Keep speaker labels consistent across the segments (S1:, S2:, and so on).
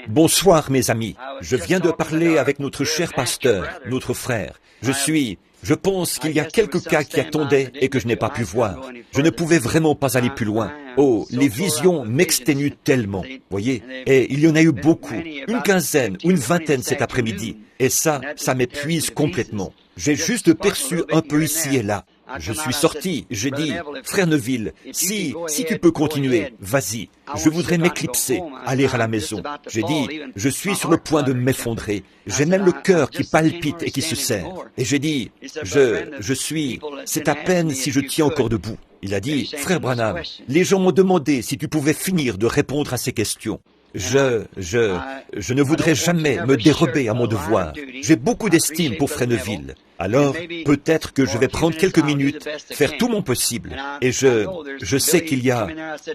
S1: Bonsoir mes amis, je viens de parler avec notre cher pasteur, notre frère. Je pense qu'il y a quelques cas qui attendaient et que je n'ai pas pu voir. Je ne pouvais vraiment pas aller plus loin. Oh, les visions m'exténuent tellement, voyez. Et il y en a eu beaucoup, une quinzaine ou une vingtaine cet après-midi. Et ça m'épuise complètement. J'ai juste perçu un peu ici et là. Je suis sorti, j'ai dit, frère Neville, si tu peux continuer, vas-y. Je voudrais m'éclipser, aller à la maison. J'ai dit, je suis sur le point de m'effondrer. J'ai même le cœur qui palpite et qui se serre. Et j'ai dit, c'est à peine si je tiens encore debout. Il a dit, frère Branham, les gens m'ont demandé si tu pouvais finir de répondre à ces questions. Je ne voudrais jamais me dérober à mon devoir. J'ai beaucoup d'estime pour frère Neville. Alors, peut-être que je vais prendre quelques minutes, faire tout mon possible. Et je sais qu'il y a...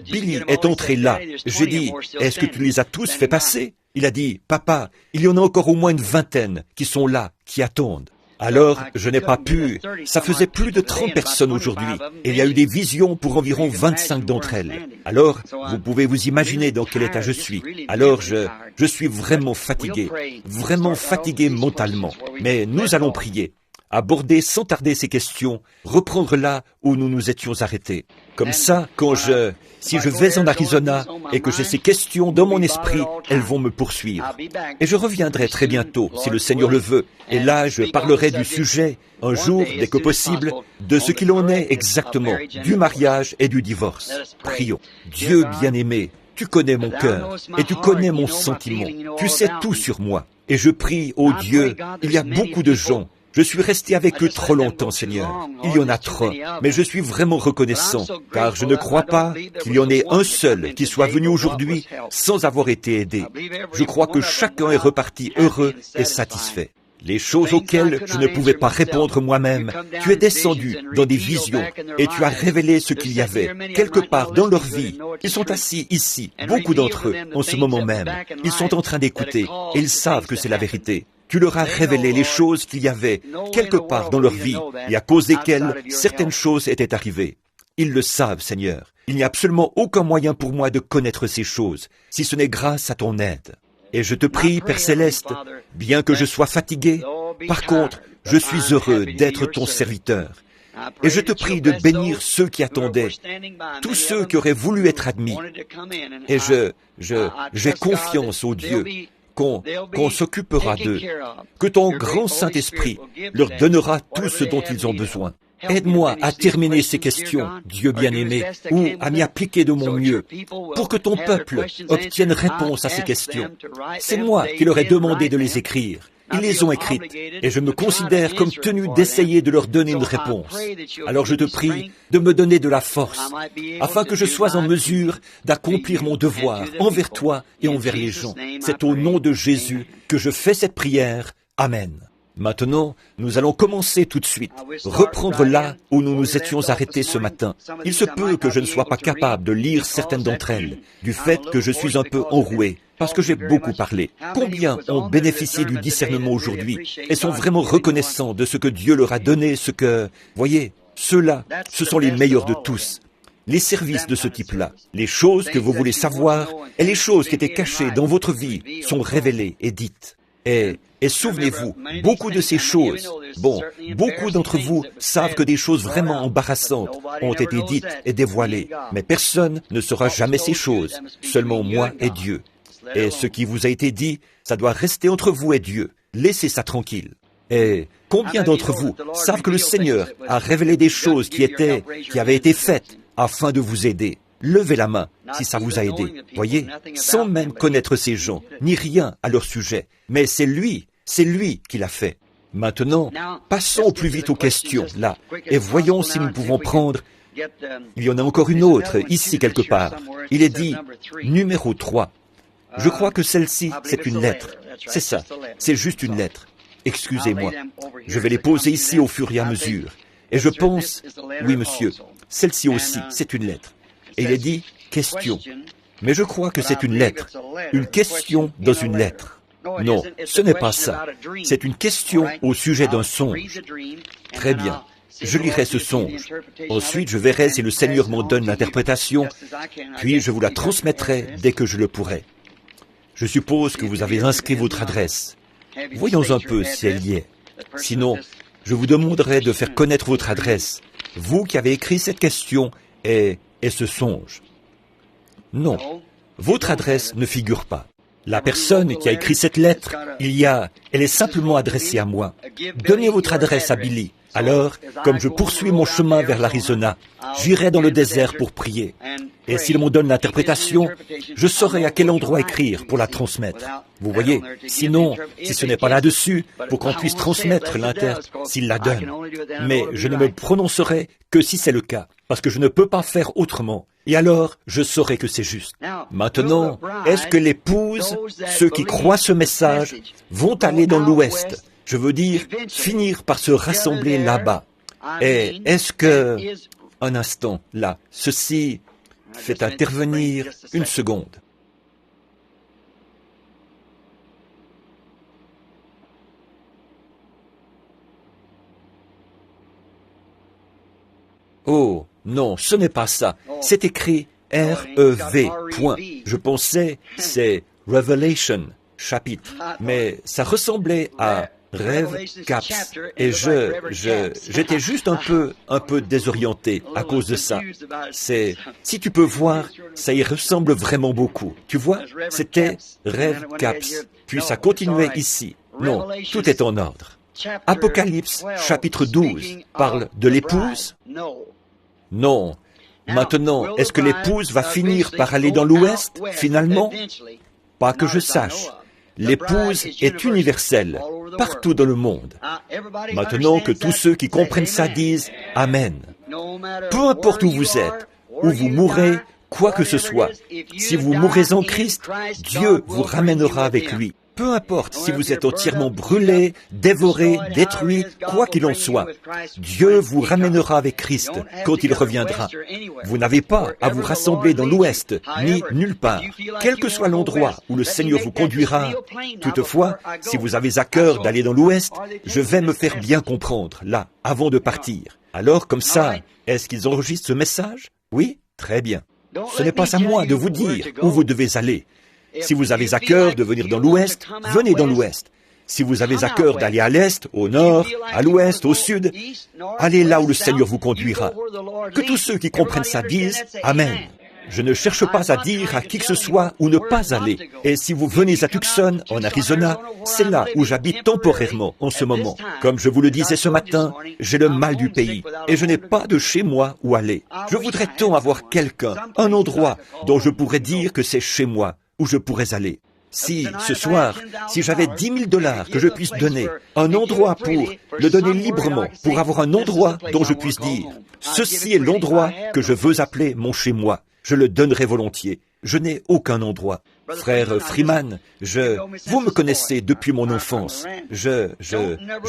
S1: Billy est entré là. J'ai dit, est-ce que tu les as tous fait passer? Il a dit, papa, il y en a encore au moins une vingtaine qui sont là, qui attendent. Alors, je n'ai pas pu. Ça faisait plus de 30 personnes aujourd'hui, et il y a eu des visions pour environ 25 d'entre elles. Alors, vous pouvez vous imaginer dans quel état je suis. Alors, je suis vraiment fatigué mentalement. Mais nous allons prier, aborder sans tarder ces questions, reprendre là où nous nous étions arrêtés. Comme ça, si je vais en Arizona et que j'ai ces questions dans mon esprit, elles vont me poursuivre. Et je reviendrai très bientôt, si le Seigneur le veut. Et là, je parlerai du sujet, un jour, dès que possible, de ce qu'il en est exactement, du mariage et du divorce. Prions. Dieu bien-aimé, tu connais mon cœur et tu connais mon sentiment. Tu sais tout sur moi. Et je prie, ô Dieu, il y a beaucoup de gens. Je suis resté avec eux trop longtemps, Seigneur. Il y en a trop, mais je suis vraiment reconnaissant, car je ne crois pas qu'il y en ait un seul qui soit venu aujourd'hui sans avoir été aidé. Je crois que chacun est reparti heureux et satisfait. Les choses auxquelles je ne pouvais pas répondre moi-même, tu es descendu dans des visions et tu as révélé ce qu'il y avait quelque part dans leur vie. Ils sont assis ici, beaucoup d'entre eux, en ce moment même. Ils sont en train d'écouter et ils savent que c'est la vérité. Tu leur as révélé les choses qu'il y avait quelque part dans leur vie et à cause desquelles certaines choses étaient arrivées. Ils le savent, Seigneur. Il n'y a absolument aucun moyen pour moi de connaître ces choses, si ce n'est grâce à ton aide. Et je te prie, Père Céleste, bien que je sois fatigué, par contre, je suis heureux d'être ton serviteur. Et je te prie de bénir ceux qui attendaient, tous ceux qui auraient voulu être admis. Et j'ai confiance au Dieu qu'on s'occupera d'eux, que ton grand Saint-Esprit leur donnera tout ce dont ils ont besoin. Aide-moi à terminer ces questions, Dieu bien-aimé, ou à m'y appliquer de mon mieux, pour que ton peuple obtienne réponse à ces questions. C'est moi qui leur ai demandé de les écrire. Ils les ont écrites, et je me considère comme tenu d'essayer de leur donner une réponse. Alors je te prie de me donner de la force, afin que je sois en mesure d'accomplir mon devoir envers toi et envers les gens. C'est au nom de Jésus que je fais cette prière. Amen. Maintenant, nous allons commencer tout de suite, reprendre là où nous nous étions arrêtés ce matin. Il se peut que je ne sois pas capable de lire certaines d'entre elles, du fait que je suis un peu enroué, parce que j'ai beaucoup parlé. Combien ont bénéficié du discernement aujourd'hui et sont vraiment reconnaissants de ce que Dieu leur a donné, voyez, ceux-là, ce sont les meilleurs de tous. Les services de ce type-là, les choses que vous voulez savoir et les choses qui étaient cachées dans votre vie sont révélées et dites. Et souvenez-vous, beaucoup de ces choses, beaucoup d'entre vous savent que des choses vraiment embarrassantes ont été dites et dévoilées, mais personne ne saura jamais ces choses, seulement moi et Dieu. Et ce qui vous a été dit, ça doit rester entre vous et Dieu. Laissez ça tranquille. Et combien d'entre vous savent que le Seigneur a révélé des choses qui avaient été faites afin de vous aider? Levez la main si ça vous a aidé, voyez, sans même connaître ces gens, ni rien à leur sujet. Mais c'est lui qui l'a fait. Maintenant, passons plus vite aux questions, là, et voyons si nous pouvons prendre... Il y en a encore une autre, ici quelque part. Il est dit, numéro 3. Je crois que celle-ci, c'est une lettre. C'est ça, c'est juste une lettre. Excusez-moi, je vais les poser ici au fur et à mesure. Et je pense... Oui, monsieur, celle-ci aussi, c'est une lettre. Et il est dit « question ». Mais je crois que c'est une lettre. Une question dans une lettre. Non, ce n'est pas ça. C'est une question au sujet d'un songe. Très bien. Je lirai ce songe. Ensuite, je verrai si le Seigneur m'en donne l'interprétation, puis je vous la transmettrai dès que je le pourrai. Je suppose que vous avez inscrit votre adresse. Voyons un peu si elle y est. Sinon, je vous demanderai de faire connaître votre adresse, vous qui avez écrit cette question et ce songe. Non, votre adresse ne figure pas. La personne qui a écrit cette lettre, elle est simplement adressée à moi. Donnez votre adresse à Billy. Alors, comme je poursuis mon chemin vers l'Arizona, j'irai dans le désert pour prier. Et s'il m'en donne l'interprétation, je saurai à quel endroit écrire pour la transmettre. Vous voyez, sinon, si ce n'est pas là-dessus, pour qu'on puisse transmettre s'il la donne. Mais je ne me prononcerai que si c'est le cas, parce que je ne peux pas faire autrement. Et alors, je saurai que c'est juste. Maintenant, est-ce que l'épouse, ceux qui croient ce message, vont aller dans l'Ouest? Je veux dire, finir par se rassembler là-bas. Et est-ce que... Un instant, là, ceci fait intervenir une seconde. Oh, non, ce n'est pas ça. C'est écrit R-E-V, point. Je pensais, c'est Revelation, chapitre. Mais ça ressemblait à Rêve Caps. Et j'étais juste un peu désorienté à cause de ça. Si tu peux voir, ça y ressemble vraiment beaucoup. Tu vois, c'était Rêve Caps. Puis ça continuait ici. Non, tout est en ordre. Apocalypse, chapitre 12, parle de l'épouse? Non. Maintenant, est-ce que l'épouse va finir par aller dans l'Ouest, finalement? Pas que je sache. L'épouse est universelle, partout dans le monde. Maintenant que tous ceux qui comprennent ça disent « Amen ». Peu importe où vous êtes, où vous mourrez, quoi que ce soit, si vous mourrez en Christ, Dieu vous ramènera avec lui. Peu importe si vous êtes entièrement brûlé, dévoré, détruit, quoi qu'il en soit, Dieu vous ramènera avec Christ quand il reviendra. Vous n'avez pas à vous rassembler dans l'Ouest, ni nulle part, quel que soit l'endroit où le Seigneur vous conduira. Toutefois, si vous avez à cœur d'aller dans l'Ouest, je vais me faire bien comprendre, là, avant de partir. Alors, comme ça, est-ce qu'ils enregistrent ce message? Oui? Très bien. Ce n'est pas à moi de vous dire où vous devez aller. Si vous avez à cœur de venir dans l'Ouest, venez dans l'Ouest. Si vous avez à cœur d'aller à l'Est, au Nord, à l'Ouest, au Sud, allez là où le Seigneur vous conduira. Que tous ceux qui comprennent ça disent « Amen ». Je ne cherche pas à dire à qui que ce soit où ne pas aller. Et si vous venez à Tucson, en Arizona, c'est là où j'habite temporairement en ce moment. Comme je vous le disais ce matin, j'ai le mal du pays et je n'ai pas de chez moi où aller. Je voudrais tant avoir quelqu'un, un endroit dont je pourrais dire que c'est chez moi, où je pourrais aller. Si, ce soir, si j'avais $10,000 que je puisse donner, un endroit pour le donner librement, pour avoir un endroit dont je puisse dire, ceci est l'endroit que je veux appeler mon chez-moi, je le donnerais volontiers. Je n'ai aucun endroit. Frère Freeman, vous me connaissez depuis mon enfance. Je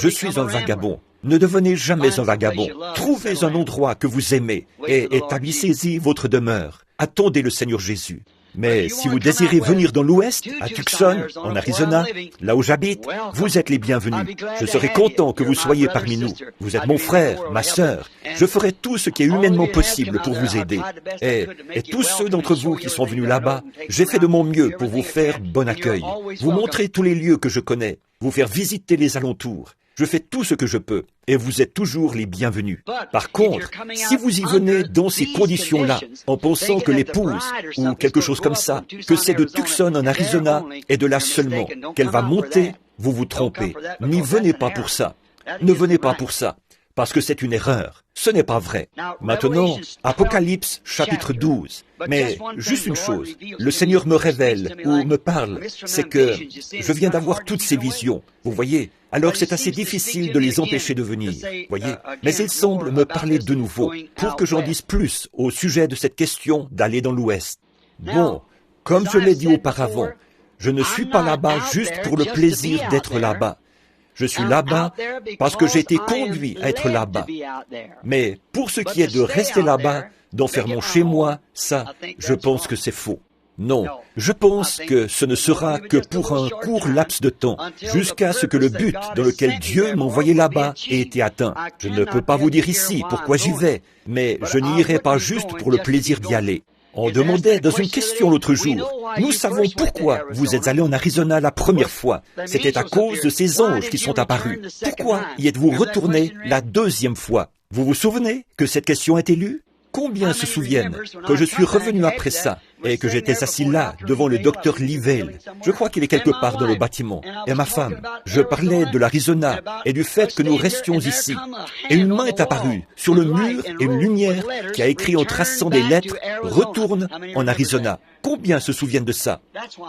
S1: suis un vagabond. Ne devenez jamais un vagabond. Trouvez un endroit que vous aimez et établissez-y votre demeure. Attendez le Seigneur Jésus. Mais si vous désirez venir dans l'Ouest, à Tucson, en Arizona, là où j'habite, vous êtes les bienvenus. Je serai content que vous soyez parmi nous. Vous êtes mon frère, ma sœur. Je ferai tout ce qui est humainement possible pour vous aider. Et tous ceux d'entre vous qui sont venus là-bas, j'ai fait de mon mieux pour vous faire bon accueil, vous montrer tous les lieux que je connais, vous faire visiter les alentours. Je fais tout ce que je peux, et vous êtes toujours les bienvenus. Par contre, si vous y venez dans ces conditions-là, en pensant que l'épouse, ou quelque chose comme ça, que c'est de Tucson en Arizona, et de là seulement, qu'elle va monter, vous vous trompez. N'y venez pas pour ça. Ne venez pas pour ça, parce que c'est une erreur. Ce n'est pas vrai. Maintenant, Apocalypse, chapitre 12. Mais juste une chose, le Seigneur me révèle ou me parle, c'est que je viens d'avoir toutes ces visions. Vous voyez? Alors c'est assez difficile de les empêcher de venir, voyez? Mais il semble me parler de nouveau, pour que j'en dise plus au sujet de cette question d'aller dans l'Ouest. Bon, comme je l'ai dit auparavant, je ne suis pas là-bas juste pour le plaisir d'être là-bas. Je suis là-bas parce que j'ai été conduit à être là-bas. Mais pour ce qui est de rester là-bas, d'en faire mon chez-moi, ça, je pense que c'est faux. Non, je pense que ce ne sera que pour un court laps de temps, jusqu'à ce que le but dans lequel Dieu m'a envoyé là-bas ait été atteint. Je ne peux pas vous dire ici pourquoi j'y vais, mais je n'y irai pas juste pour le plaisir d'y aller. On demandait dans une question l'autre jour, nous savons pourquoi vous êtes allé en Arizona la première fois. C'était à cause de ces anges qui sont apparus. Pourquoi y êtes-vous retourné la deuxième fois? Vous vous souvenez que cette question est lue? Combien se souviennent que je suis revenu après ça et que j'étais assis là devant le docteur Livell? Je crois qu'il est quelque part dans le bâtiment. Et ma femme, je parlais de l'Arizona et du fait que nous restions ici. Et une main est apparue sur le mur et une lumière qui a écrit en traçant des lettres « Retourne en Arizona ». Combien se souviennent de ça?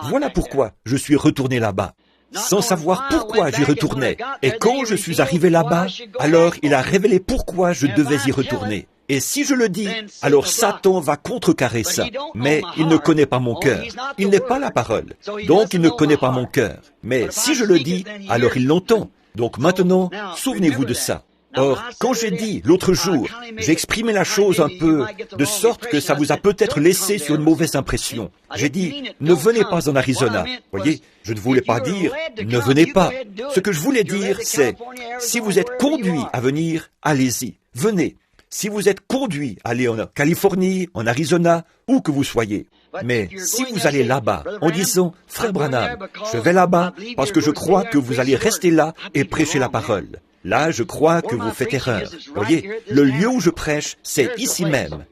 S1: Voilà pourquoi je suis retourné là-bas. Sans savoir pourquoi j'y retournais. Et quand je suis arrivé là-bas, alors il a révélé pourquoi je devais y retourner. Et si je le dis, alors Satan va contrecarrer ça. Mais il ne connaît pas mon cœur. Il n'est pas la parole. Donc il ne connaît pas mon cœur. Mais si je le dis, alors il l'entend. Donc maintenant, souvenez-vous de ça. Or, quand j'ai dit l'autre jour, j'ai exprimé la chose un peu de sorte que ça vous a peut-être laissé sur une mauvaise impression. J'ai dit, ne venez pas en Arizona. Voyez, je ne voulais pas dire, ne venez pas. Ce que je voulais dire, c'est, si vous êtes conduit à venir, allez-y, venez. Si vous êtes conduit à aller en Californie, en Arizona, où que vous soyez. Mais si vous allez là-bas en disant, Frère Branham, je vais là-bas parce que je crois que vous allez rester là et prêcher la parole. Là, je crois que vous faites erreur. Voyez, le lieu où je prêche, c'est ici même.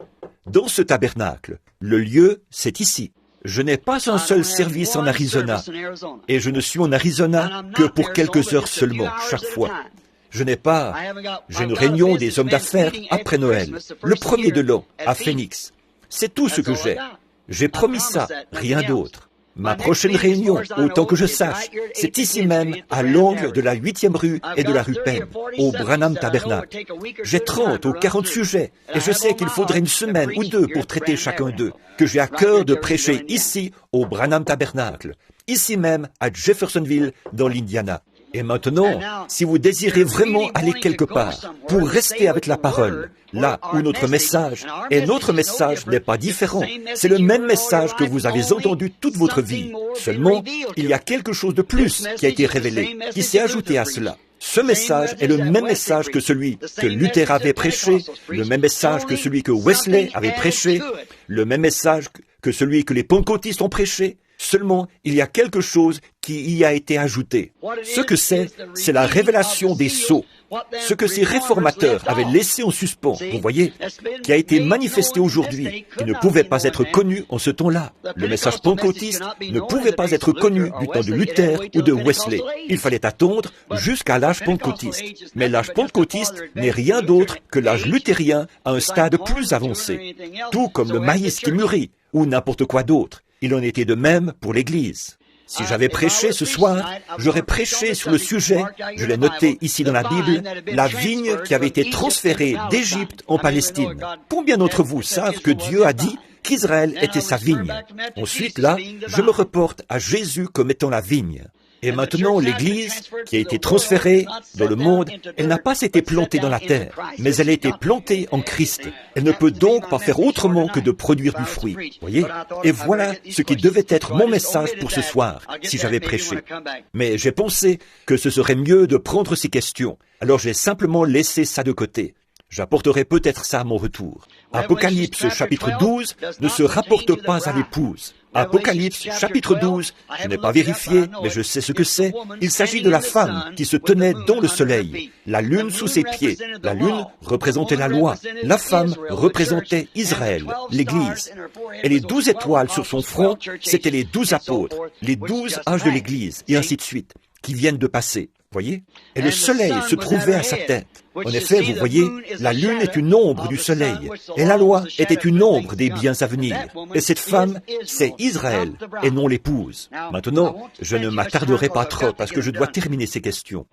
S1: Dans ce tabernacle, le lieu, c'est ici. Je n'ai pas un seul service en Arizona. Et je ne suis en Arizona que pour quelques heures seulement, chaque fois. Je n'ai pas... J'ai une réunion des hommes d'affaires après Noël, le premier de l'an, à Phoenix. C'est tout ce que j'ai. J'ai promis ça, rien d'autre. Ma prochaine réunion, autant que je sache, c'est ici même, à l'angle de la 8e rue et de la rue Penn, au Branham Tabernacle. J'ai 30 ou 40 sujets, et je sais qu'il faudrait une semaine ou deux pour traiter chacun d'eux, que j'ai à cœur de prêcher ici, au Branham Tabernacle, ici même, à Jeffersonville, dans l'Indiana. Et maintenant, si vous désirez vraiment aller quelque part, pour rester avec la parole, là où notre message, et notre message n'est pas différent, c'est le même message que vous avez entendu toute votre vie. Seulement, il y a quelque chose de plus qui a été révélé, qui s'est ajouté à cela. Ce message est le même message que celui que Luther avait prêché, le même message que celui que Wesley avait prêché, le même message que celui que les pentecôtistes ont prêché. Seulement, il y a quelque chose qui y a été ajouté. Ce que c'est la révélation des sceaux. Ce que ces réformateurs avaient laissé en suspens, vous voyez, qui a été manifesté aujourd'hui, qui ne pouvait pas être connu en ce temps-là. Le message pentecôtiste ne pouvait pas être connu du temps de Luther ou de Wesley. Il fallait attendre jusqu'à l'âge pentecôtiste. Mais l'âge pentecôtiste n'est rien d'autre que l'âge luthérien à un stade plus avancé. Tout comme le maïs qui mûrit, ou n'importe quoi d'autre. Il en était de même pour l'Église. Si j'avais prêché ce soir, j'aurais prêché sur le sujet, je l'ai noté ici dans la Bible, la vigne qui avait été transférée d'Égypte en Palestine. Combien d'entre vous savent que Dieu a dit qu'Israël était sa vigne? Ensuite, là, je me reporte à Jésus comme étant la vigne. Et maintenant, l'Église, qui a été transférée dans le monde, elle n'a pas été plantée dans la terre, mais elle a été plantée en Christ. Elle ne peut donc pas faire autrement que de produire du fruit. Voyez? Et voilà ce qui devait être mon message pour ce soir, si j'avais prêché. Mais j'ai pensé que ce serait mieux de prendre ces questions. Alors j'ai simplement laissé ça de côté. J'apporterai peut-être ça à mon retour. Apocalypse chapitre 12 ne se rapporte pas à l'épouse. Apocalypse chapitre 12, je n'ai pas vérifié, mais je sais ce que c'est. Il s'agit de la femme qui se tenait dans le soleil, la lune sous ses pieds. La lune représentait la loi. La femme représentait Israël, l'Église. Et les 12 étoiles sur son front, c'étaient les 12 apôtres, les 12 âges de l'Église, et ainsi de suite, qui viennent de passer. Voyez? Et le soleil se trouvait à sa tête. En effet, vous voyez, la lune est une ombre du soleil, et la loi était une ombre des biens à venir. Et cette femme, c'est Israël, et non l'épouse. Maintenant, je ne m'attarderai pas trop, parce que je dois terminer ces questions.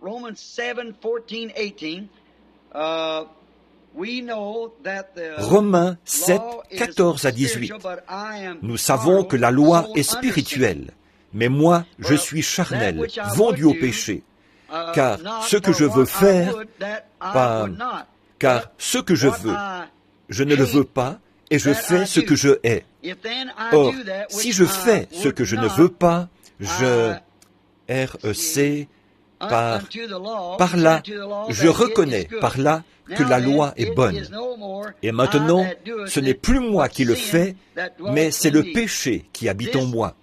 S1: Romains 7, 14 à 18. Nous savons que la loi est spirituelle, mais moi, je suis charnel, vendu au péché. Car ce que je veux faire, car ce que je veux, je ne le veux pas, et je fais ce que je hais. Or, si je fais ce que je ne veux pas, je Par là, je reconnais par là que la loi est bonne. Et maintenant, ce n'est plus moi qui le fais, mais c'est le péché qui habite en moi.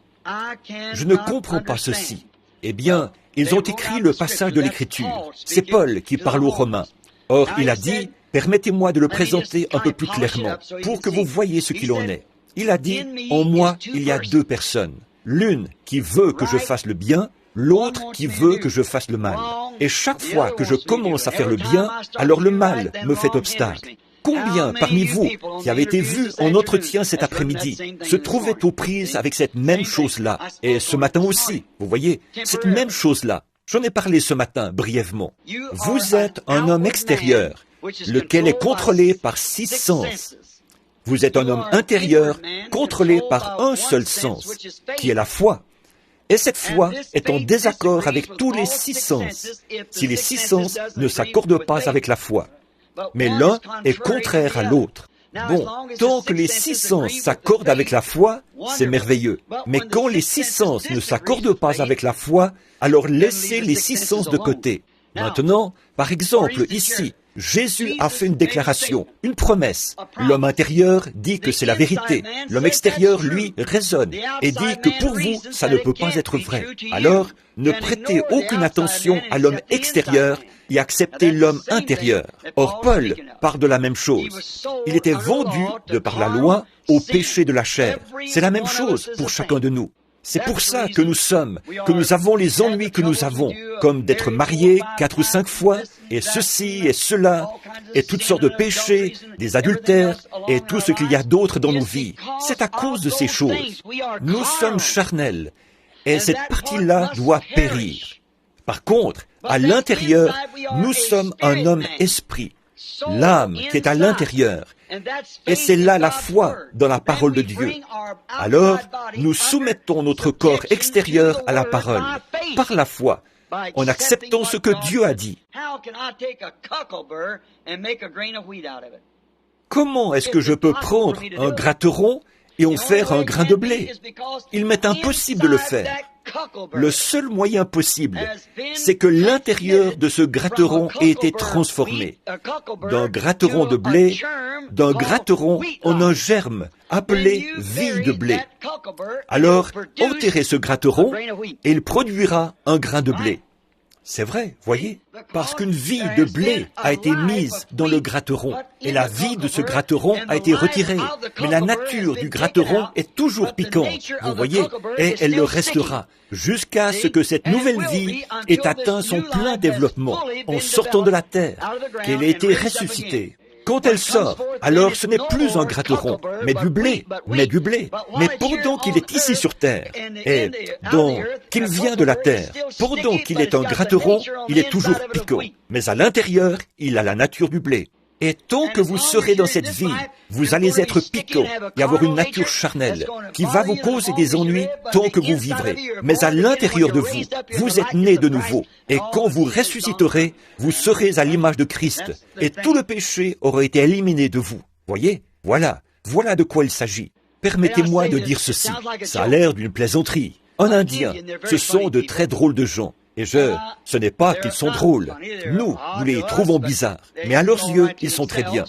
S1: Je ne comprends pas ceci. Eh bien, ils ont écrit le passage de l'Écriture. C'est Paul qui parle aux Romains. Or, il a dit, permettez-moi de le présenter un peu plus clairement, pour que vous voyiez ce qu'il en est. Il a dit, en moi, il y a deux personnes. L'une qui veut que je fasse le bien, l'autre qui veut que je fasse le mal. Et chaque fois que je commence à faire le bien, alors le mal me fait obstacle. Combien parmi vous qui avez été vus en entretien cet après-midi se trouvaient aux prises avec cette même chose-là, et ce matin aussi, vous voyez, cette même chose-là. J'en ai parlé ce matin brièvement. Vous êtes un homme extérieur, lequel est contrôlé par 6 sens. Vous êtes un homme intérieur, contrôlé par un seul sens, qui est la foi. Et cette foi est en désaccord avec tous les 6 sens, si les 6 sens ne s'accordent pas avec la foi. Mais l'un est contraire à l'autre. Bon, tant que les 6 sens s'accordent avec la foi, c'est merveilleux. Mais quand les 6 sens ne s'accordent pas avec la foi, alors laissez les 6 sens de côté. Maintenant, par exemple, ici, Jésus a fait une déclaration, une promesse. L'homme intérieur dit que c'est la vérité. L'homme extérieur, lui, raisonne et dit que pour vous, ça ne peut pas être vrai. Alors, ne prêtez aucune attention à l'homme extérieur et acceptez l'homme intérieur. Or, Paul parle de la même chose. Il était vendu, de par la loi, au péché de la chair. C'est la même chose pour chacun de nous. C'est pour ça que nous avons les ennuis que nous avons, comme d'être mariés 4 ou 5 fois, et ceci et cela, et toutes sortes de péchés, des adultères, et tout ce qu'il y a d'autre dans nos vies. C'est à cause de ces choses. Nous sommes charnels, et cette partie-là doit périr. Par contre, à l'intérieur, nous sommes un homme esprit, l'âme qui est à l'intérieur. Et c'est là la foi dans la parole de Dieu. Alors, nous soumettons notre corps extérieur à la parole, par la foi, en acceptant ce que Dieu a dit. Comment est-ce que je peux prendre un gratteron et en faire un grain de blé? Il m'est impossible de le faire. Le seul moyen possible, c'est que l'intérieur de ce gratteron ait été transformé d'un gratteron de blé, d'un gratteron en un germe appelé vie de blé. Alors, enterrez ce gratteron et il produira un grain de blé. C'est vrai, voyez, parce qu'une vie de blé a été mise dans le gratteron, et la vie de ce gratteron a été retirée. Mais la nature du gratteron est toujours piquante, vous voyez, et elle le restera, jusqu'à ce que cette nouvelle vie ait atteint son plein développement, en sortant de la terre, qu'elle ait été ressuscitée. Quand elle sort, alors ce n'est plus un gratteron, mais du blé. Mais pendant qu'il est ici sur terre, et qu'il vient de la terre, pendant qu'il est un gratteron, il est toujours piquant. Mais à l'intérieur, il a la nature du blé. Et tant que vous serez dans cette vie, vous allez être piquant et avoir une nature charnelle qui va vous causer des ennuis tant que vous vivrez. Mais à l'intérieur de vous, vous êtes nés de nouveau. Et quand vous ressusciterez, vous serez à l'image de Christ. Et tout le péché aura été éliminé de vous. Voyez? Voilà de quoi il s'agit. Permettez-moi de dire ceci. Ça a l'air d'une plaisanterie. En Indien, ce sont de très drôles de gens. Et ce n'est pas qu'ils sont drôles. Nous les trouvons bizarres. Mais à leurs yeux, ils sont très bien.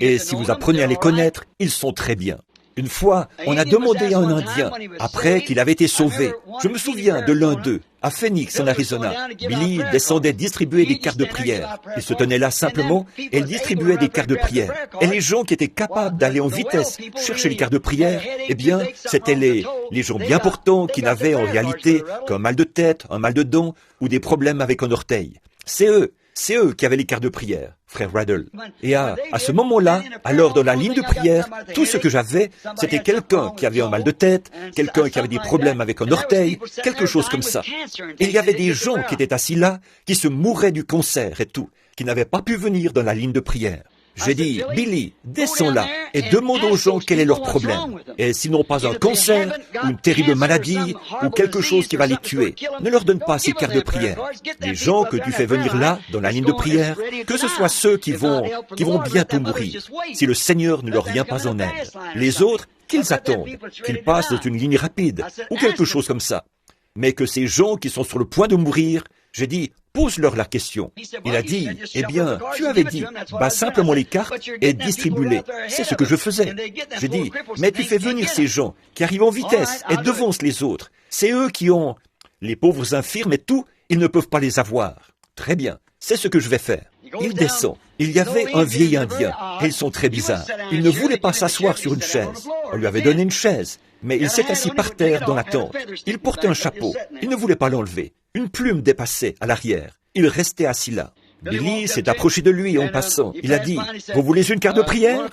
S1: Et si vous apprenez à les connaître, ils sont très bien. Une fois, on a demandé à un Indien, après qu'il avait été sauvé, je me souviens de l'un d'eux, à Phoenix, en Arizona. Billy descendait distribuer des cartes de prière. Il se tenait là simplement et il distribuait des cartes de prière. Et les gens qui étaient capables d'aller en vitesse chercher les cartes de prière, eh bien, c'étaient les gens bien portants qui n'avaient en réalité qu'un mal de tête, un mal de dents ou des problèmes avec un orteil. C'est eux qui avaient les cartes de prière, frère Raddle. Et à ce moment-là, alors dans la ligne de prière, tout ce que j'avais, c'était quelqu'un qui avait un mal de tête, quelqu'un qui avait des problèmes avec un orteil, quelque chose comme ça. Et il y avait des gens qui étaient assis là, qui se mouraient du cancer et tout, qui n'avaient pas pu venir dans la ligne de prière. J'ai dit, Billy, descends là et demande aux gens quel est leur problème. Et s'ils n'ont pas un cancer, ou une terrible maladie, ou quelque chose qui va les tuer, ne leur donne pas ces cartes de prière. Les gens que tu fais venir là, dans la ligne de prière, que ce soit ceux qui vont bientôt mourir, si le Seigneur ne leur vient pas en aide. Les autres, qu'ils attendent, qu'ils passent dans une ligne rapide, ou quelque chose comme ça. Mais que ces gens qui sont sur le point de mourir, j'ai dit, pose-leur la question. Il a dit, eh bien, tu avais dit, bats simplement les cartes et distribue-les. C'est ce que je faisais. J'ai dit, mais tu fais venir ces gens qui arrivent en vitesse et devancent les autres. C'est eux qui ont les pauvres infirmes et tout, ils ne peuvent pas les avoir. Très bien, c'est ce que je vais faire. Il descend. Il y avait un vieil Indien, et ils sont très bizarres. Il ne voulait pas s'asseoir sur une chaise. On lui avait donné une chaise, mais il s'est assis par terre dans la tente. Il portait un chapeau. Il ne voulait pas l'enlever. Une plume dépassait à l'arrière. Il restait assis là. Billy s'est approché de lui en passant. Il a dit, « Vous voulez une carte de prière ?»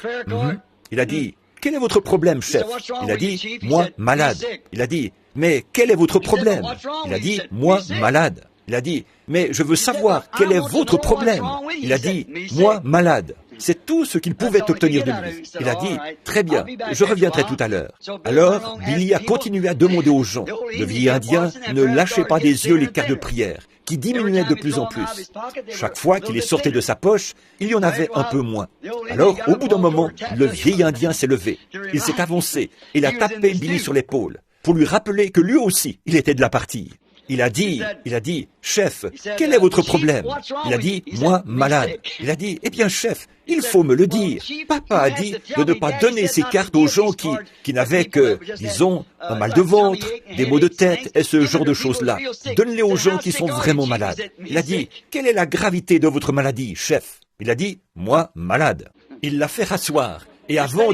S1: Il a dit, « Quel est votre problème, chef ?» Il a dit, « Moi, malade. » Il a dit, « Mais quel est votre problème ?» Il a dit, « Moi, malade. » Il a dit, « Mais je veux savoir quel est votre problème. » Il a dit, « Moi, malade. » C'est tout ce qu'il pouvait obtenir de lui. Il a dit, « Très bien, je reviendrai tout à l'heure. » Alors, Billy a continué à demander aux gens. Le vieil Indien ne lâchait pas des yeux les cartes de prière, qui diminuaient de plus en plus. Chaque fois qu'il les sortait de sa poche, il y en avait un peu moins. Alors, au bout d'un moment, le vieil Indien s'est levé. Il s'est avancé. Il a tapé Billy sur l'épaule, pour lui rappeler que lui aussi, il était de la partie. Il a dit, chef, quel est votre problème? Il a dit, moi, malade. Il a dit, eh bien, chef, il faut me le dire. Papa a dit de ne pas donner ces cartes aux gens qui n'avaient que, disons, un mal de ventre, des maux de tête et ce genre de choses-là. Donne-les aux gens qui sont vraiment malades. Il a dit, quelle est la gravité de votre maladie, chef? Il a dit, moi, malade. Il l'a fait rasseoir. Et avant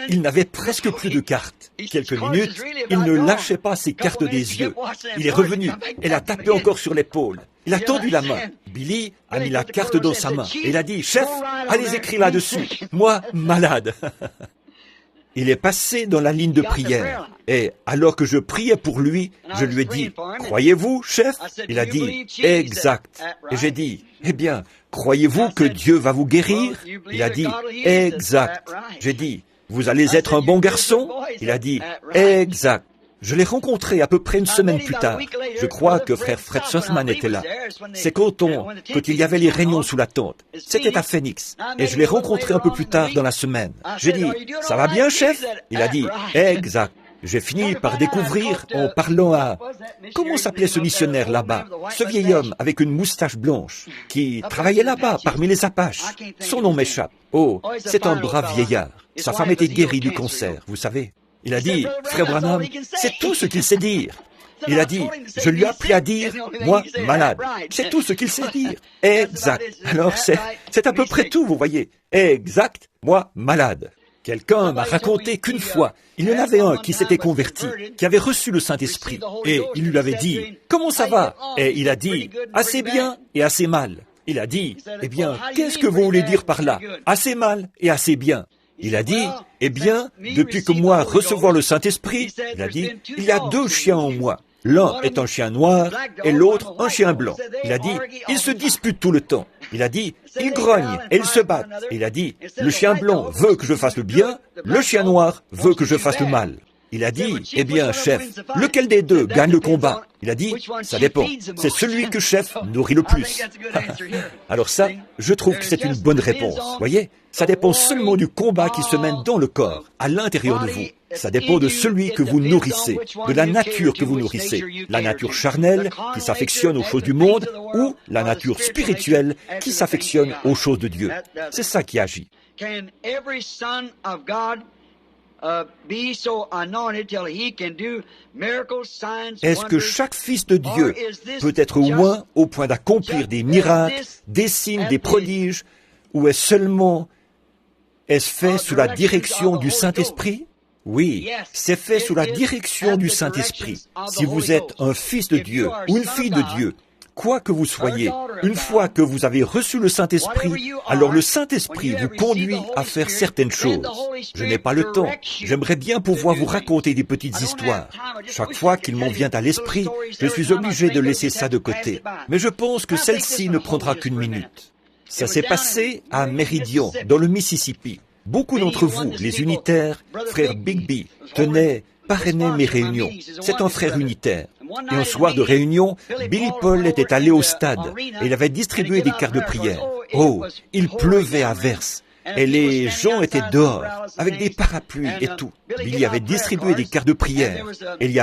S1: il n'avait presque plus de cartes. Quelques minutes, il ne lâchait pas ses cartes des yeux. Il est revenu. Elle a tapé encore sur l'épaule. Il a tendu la main. Billy a mis la carte dans sa main. Et il a dit, chef, allez écrire là-dessus. Moi, malade. Il est passé dans la ligne de prière. Et alors que je priais pour lui, je lui ai dit, croyez-vous, chef? Il a dit, exact. Et j'ai dit, eh bien, croyez-vous que Dieu va vous guérir? Il a dit, exact. J'ai dit, vous allez être un bon garçon? Il a dit, exact. Je l'ai rencontré à peu près une semaine plus tard. Je crois que frère Fred Sothman était là. C'est quand il y avait les réunions sous la tente. C'était à Phoenix. Et je l'ai rencontré un peu plus tard dans la semaine. J'ai dit, ça va bien, chef? Il a dit, exact. J'ai fini par découvrir en parlant à... Comment s'appelait ce missionnaire là-bas? Ce vieil homme avec une moustache blanche qui travaillait là-bas parmi les Apaches. Son nom m'échappe. Oh, c'est un brave vieillard. Sa femme était guérie du cancer, vous savez. Il a dit, frère Branham, c'est tout ce qu'il sait dire. Il a dit, je lui ai appris à dire, moi, malade. C'est tout ce qu'il sait dire. Exact. Alors, c'est à peu près tout, vous voyez. Exact, moi, malade. Quelqu'un m'a raconté qu'une fois, il y en avait un qui s'était converti, qui avait reçu le Saint-Esprit. Et il lui avait dit, comment ça va? Et il a dit, assez bien et assez mal. Il a dit, eh bien, qu'est-ce que vous voulez dire par là? Assez mal et assez bien. Il a dit, eh bien, depuis que moi recevoir le Saint-Esprit, il a dit, il y a 2 chiens en moi. L'un est un chien noir et l'autre un chien blanc. Il a dit, ils se disputent tout le temps. Il a dit, ils grognent et ils se battent. Il a dit, le chien blanc veut que je fasse le bien, le chien noir veut que je fasse le mal. Il a dit, eh bien, chef, lequel des deux gagne le combat? Il a dit, ça dépend. C'est celui que chef nourrit le plus. Alors ça, je trouve que c'est une bonne réponse. Voyez, ça dépend seulement du combat qui se mène dans le corps, à l'intérieur de vous. Ça dépend de celui que vous nourrissez, de la nature que vous nourrissez. La nature charnelle, qui s'affectionne aux choses du monde, ou la nature spirituelle, qui s'affectionne aux choses de Dieu. C'est ça qui agit. Est-ce que chaque fils de Dieu peut être oint au point d'accomplir des miracles, des signes, des prodiges, ou est-ce fait sous la direction du Saint-Esprit? Oui, c'est fait sous la direction du Saint-Esprit. Si vous êtes un fils de Dieu ou une fille de Dieu, quoi que vous soyez, une fois que vous avez reçu le Saint-Esprit, alors le Saint-Esprit vous conduit à faire certaines choses. Je n'ai pas le temps. J'aimerais bien pouvoir vous raconter des petites histoires. Chaque fois qu'il m'en vient à l'esprit, je suis obligé de laisser ça de côté. Mais je pense que celle-ci ne prendra qu'une minute. Ça s'est passé à Meridian, dans le Mississippi. Beaucoup d'entre vous, les unitaires, frère Bigby, parrainaient mes réunions. C'est un frère unitaire. Et un soir de réunion, Billy Paul était allé au stade et il avait distribué des cartes de prière. Oh, il pleuvait à verse. Et les gens étaient dehors, avec des parapluies et tout. Billy avait distribué des cartes de prière. Et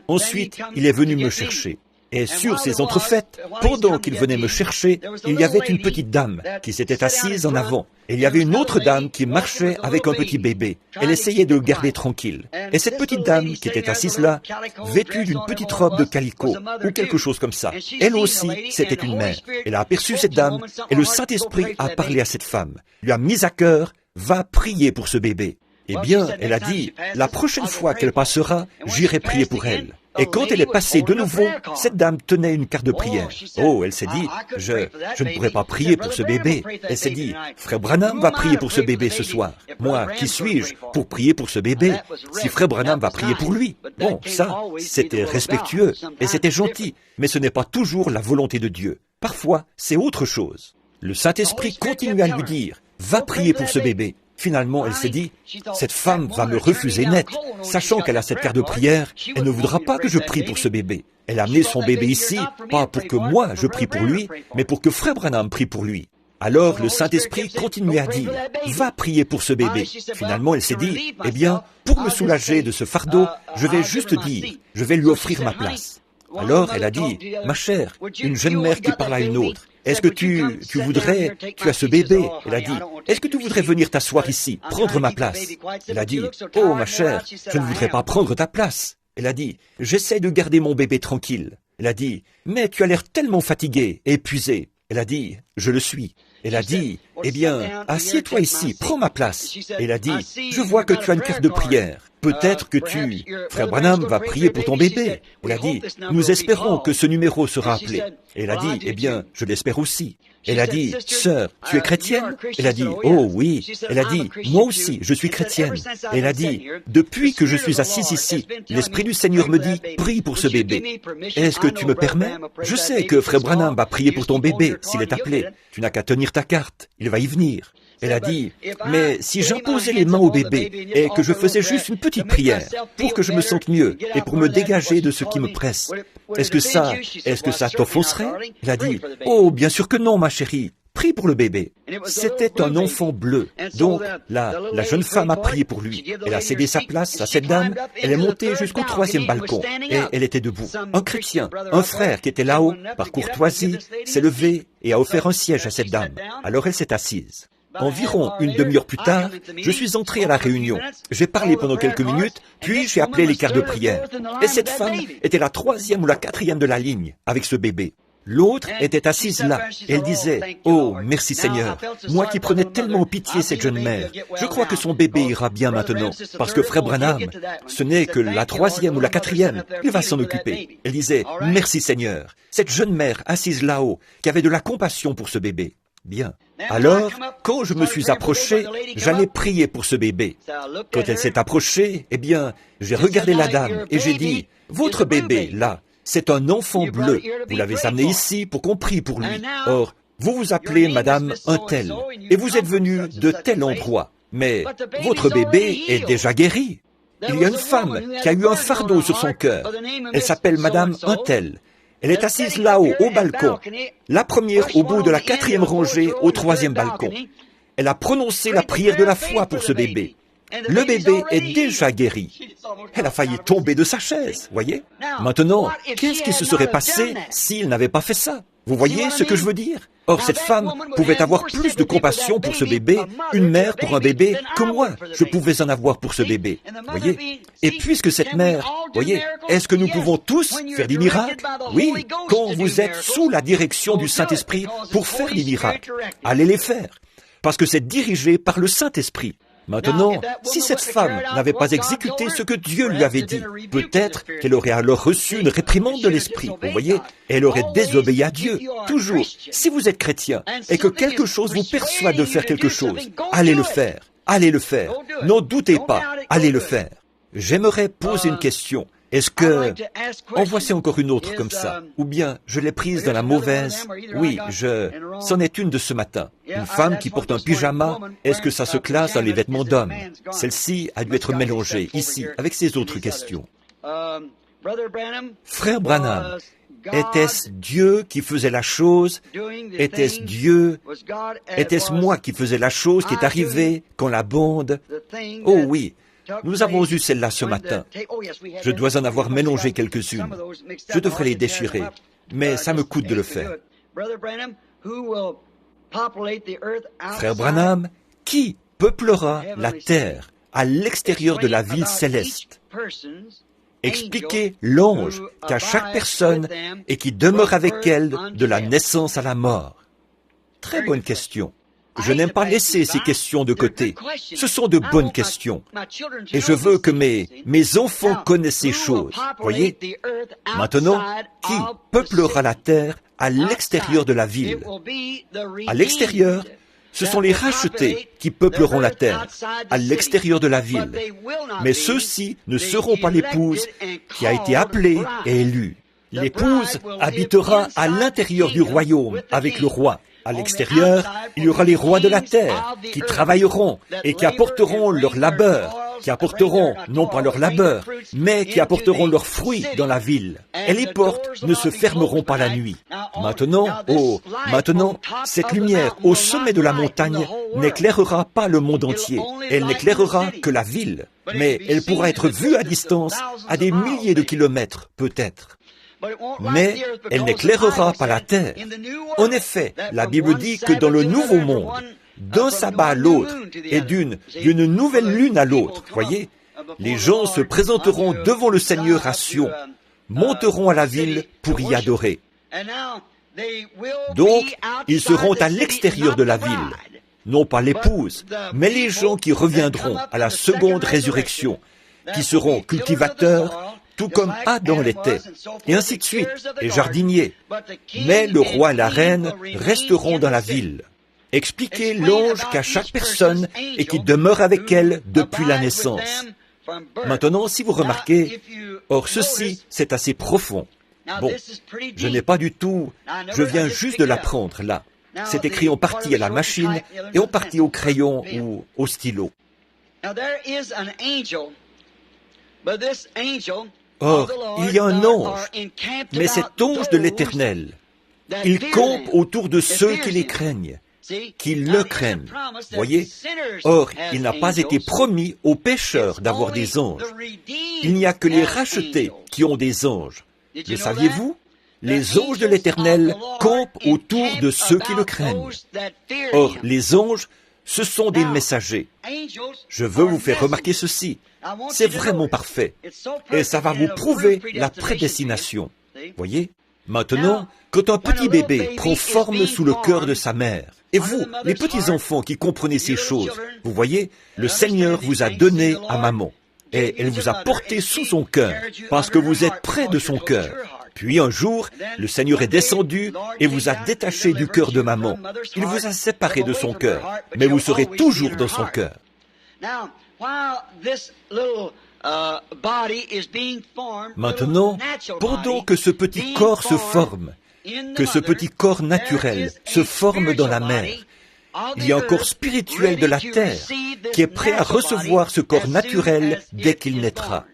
S1: ensuite, il est venu me chercher. Et sur ces entrefaites, pendant qu'il venait me chercher, il y avait une petite dame qui s'était assise en avant. Et il y avait une autre dame qui marchait avec un petit bébé. Elle essayait de le garder tranquille. Et cette petite dame qui était assise là, vêtue d'une petite robe de calicot, ou quelque chose comme ça, elle aussi, c'était une mère. Elle a aperçu cette dame, et le Saint-Esprit a parlé à cette femme, lui a mis à cœur, va prier pour ce bébé. Eh bien, elle a dit, la prochaine fois qu'elle passera, j'irai prier pour elle. Et quand elle est passée de nouveau, cette dame tenait une carte de prière. Oh, elle s'est dit, je ne pourrais pas prier pour ce bébé. Elle s'est dit, Frère Branham va prier pour ce bébé ce soir. Moi, qui suis-je pour prier pour ce bébé? Si Frère Branham va prier pour lui. Bon, ça, c'était respectueux et c'était gentil. Mais ce n'est pas toujours la volonté de Dieu. Parfois, c'est autre chose. Le Saint-Esprit continue à lui dire, va prier pour ce bébé. Finalement, elle s'est dit, cette femme va me refuser net, sachant qu'elle a cette carte de prière, elle ne voudra pas que je prie pour ce bébé. Elle a amené son bébé ici, pas pour que moi je prie pour lui, mais pour que Frère Branham prie pour lui. Alors le Saint-Esprit continuait à dire, va prier pour ce bébé. Finalement, elle s'est dit, eh bien, pour me soulager de ce fardeau, je vais juste dire, je vais lui offrir ma place. Alors elle a dit, ma chère, une jeune mère qui parle à une autre, est-ce que tu as ce bébé? Elle a dit, est-ce que tu voudrais venir t'asseoir ici, prendre ma place? Elle a dit, oh ma chère, je ne voudrais pas prendre ta place. Elle a dit, j'essaie de garder mon bébé tranquille. Elle a dit, mais tu as l'air tellement fatigué, épuisé. Elle a dit, je le suis. Elle a dit, eh bien, assieds-toi ici, prends ma place. Elle a dit, je vois que tu as une carte de prière. Peut-être que Frère Branham va prier pour ton bébé. Elle a dit, nous espérons que ce numéro sera appelé. Elle a dit, eh bien, je l'espère aussi. Elle a dit, sœur, tu es chrétienne? Elle a dit, oh oui. Elle a dit, moi aussi, je suis chrétienne. Elle a dit, depuis que je suis assise ici, l'Esprit du Seigneur me dit, prie pour ce bébé. Est-ce que tu me permets? Je sais que Frère Branham va prier pour ton bébé s'il est appelé. Tu n'as qu'à tenir ta carte, il va y venir. Elle a dit, mais si j'imposais les mains au bébé et que je faisais juste une petite prière pour que je me sente mieux et pour me dégager de ce qui me presse, est-ce que ça t'offenserait? Elle a dit, oh, bien sûr que non, ma chérie. Prie pour le bébé. C'était un enfant bleu. Donc, la jeune femme a prié pour lui. Elle a cédé sa place à cette dame. Elle est montée jusqu'au 3e balcon. Et elle était debout. Un chrétien, un frère qui était là-haut, par courtoisie, s'est levé et a offert un siège à cette dame. Alors elle s'est assise. Environ une demi-heure plus tard, je suis entré à la réunion. J'ai parlé pendant quelques minutes, puis j'ai appelé les quarts de prière. Et cette femme était la 3e ou la 4e de la ligne, avec ce bébé. L'autre était assise là. Elle disait, « Oh, merci Seigneur, moi qui prenais tellement pitié cette jeune mère, je crois que son bébé ira bien maintenant, parce que Frère Branham, ce n'est que la 3e ou la 4e, il va s'en occuper. » Elle disait, « Merci Seigneur, cette jeune mère assise là-haut, qui avait de la compassion pour ce bébé. » Bien. Alors, quand je me suis approché, j'allais prier pour ce bébé. Quand elle s'est approchée, eh bien, j'ai regardé la dame et j'ai dit, « Votre bébé, là, c'est un enfant bleu. Vous l'avez amené ici pour qu'on prie pour lui. Or, vous vous appelez Madame un tel, et vous êtes venu de tel endroit. Mais votre bébé est déjà guéri. Il y a une femme qui a eu un fardeau sur son cœur. Elle s'appelle Madame un tel. Elle est assise là-haut, au balcon. La première au bout de la 4e rangée, au 3e balcon. Elle a prononcé la prière de la foi pour ce bébé. Le bébé est déjà guéri. Elle a failli tomber de sa chaise, voyez? Maintenant, qu'est-ce qui se serait passé s'il n'avait pas fait ça? Vous voyez ce que je veux dire? Or, cette femme pouvait avoir plus de compassion pour ce bébé, une mère pour un bébé, que moi, je pouvais en avoir pour ce bébé. Voyez? Et puisque cette mère, voyez, est-ce que nous pouvons tous faire des miracles? Oui, quand vous êtes sous la direction du Saint-Esprit pour faire des miracles, allez les faire, parce que c'est dirigé par le Saint-Esprit. Maintenant, si cette femme n'avait pas exécuté ce que Dieu lui avait dit, peut-être qu'elle aurait alors reçu une réprimande de l'Esprit, vous voyez, elle aurait désobéi à Dieu. Toujours, si vous êtes chrétien et que quelque chose vous persuade de faire quelque chose, allez le faire, n'en doutez pas, allez le faire. J'aimerais poser une question. Est-ce que... En voici encore une autre comme ça. Ou bien, je l'ai prise dans la mauvaise. Oui, c'en est une de ce matin. Une femme qui porte un pyjama, est-ce que ça se classe dans les vêtements d'homme? Celle-ci a dû être mélangée ici, avec ces autres questions. Frère Branham, était-ce Dieu qui faisait la chose? Était-ce Dieu? Était-ce moi qui faisais la chose qui est arrivée quand la bande... Oh oui, Nous avons eu celle-là ce matin. Je dois en avoir mélangé quelques-unes. Je devrais les déchirer, mais ça me coûte de le faire. Frère Branham, qui peuplera la terre à l'extérieur de la ville céleste? Expliquez l'ange qu'à chaque personne et qui demeure avec elle de la naissance à la mort. Très bonne question. Je n'aime pas laisser ces questions de côté. Ce sont de bonnes questions. Et je veux que mes enfants connaissent ces choses. Voyez? Maintenant, qui peuplera la terre à l'extérieur de la ville? À l'extérieur, ce sont les rachetés qui peupleront la terre, à l'extérieur de la ville. Mais ceux-ci ne seront pas l'épouse qui a été appelée et élue. L'épouse habitera à l'intérieur du royaume avec le roi. À l'extérieur, il y aura les rois de la terre qui travailleront et qui apporteront leur labeur, qui apporteront non pas leur labeur, mais qui apporteront leurs fruits dans la ville. Et les portes ne se fermeront pas la nuit. Maintenant, cette lumière au sommet de la montagne n'éclairera pas le monde entier. Elle n'éclairera que la ville. Mais elle pourra être vue à distance, à des milliers de kilomètres, peut-être. Mais elle n'éclairera pas la terre. En effet, la Bible dit que dans le nouveau monde, d'un sabbat à l'autre et d'une nouvelle lune à l'autre, voyez, les gens se présenteront devant le Seigneur à Sion, monteront à la ville pour y adorer. Donc, ils seront à l'extérieur de la ville, non pas l'épouse, mais les gens qui reviendront à la seconde résurrection, qui seront cultivateurs, tout comme Adam l'était, et ainsi de suite, et jardiniers. Mais le roi et la reine resteront dans la ville. Expliquez l'ange qu'à chaque personne et qui demeure avec elle depuis la naissance. Maintenant, si vous remarquez, or ceci, c'est assez profond. Bon, je n'ai pas du tout, je viens juste de l'apprendre là. C'est écrit en partie à la machine et en partie au crayon ou au stylo. Or, il y a un ange, mais cet ange de l'Éternel, il campe autour de ceux qui les craignent, qui le craignent. Voyez? Or, il n'a pas été promis aux pécheurs d'avoir des anges. Il n'y a que les rachetés qui ont des anges. Le saviez-vous? Les anges de l'Éternel campent autour de ceux qui le craignent. Or, les anges, ce sont des messagers. Je veux vous faire remarquer ceci. C'est vraiment parfait. Et ça va vous prouver la prédestination. Voyez? Maintenant, quand un petit bébé prend forme sous le cœur de sa mère, et vous, les petits enfants qui comprenez ces choses, vous voyez, le Seigneur vous a donné à maman. Et elle vous a porté sous son cœur, parce que vous êtes près de son cœur. Puis un jour, le Seigneur est descendu et vous a détaché du cœur de maman. Il vous a séparé de son cœur, mais vous serez toujours dans son cœur. Maintenant, pendant que ce petit corps se forme, que ce petit corps naturel se forme dans la mère, il y a un corps spirituel de la terre qui est prêt à recevoir ce corps naturel dès qu'il naîtra.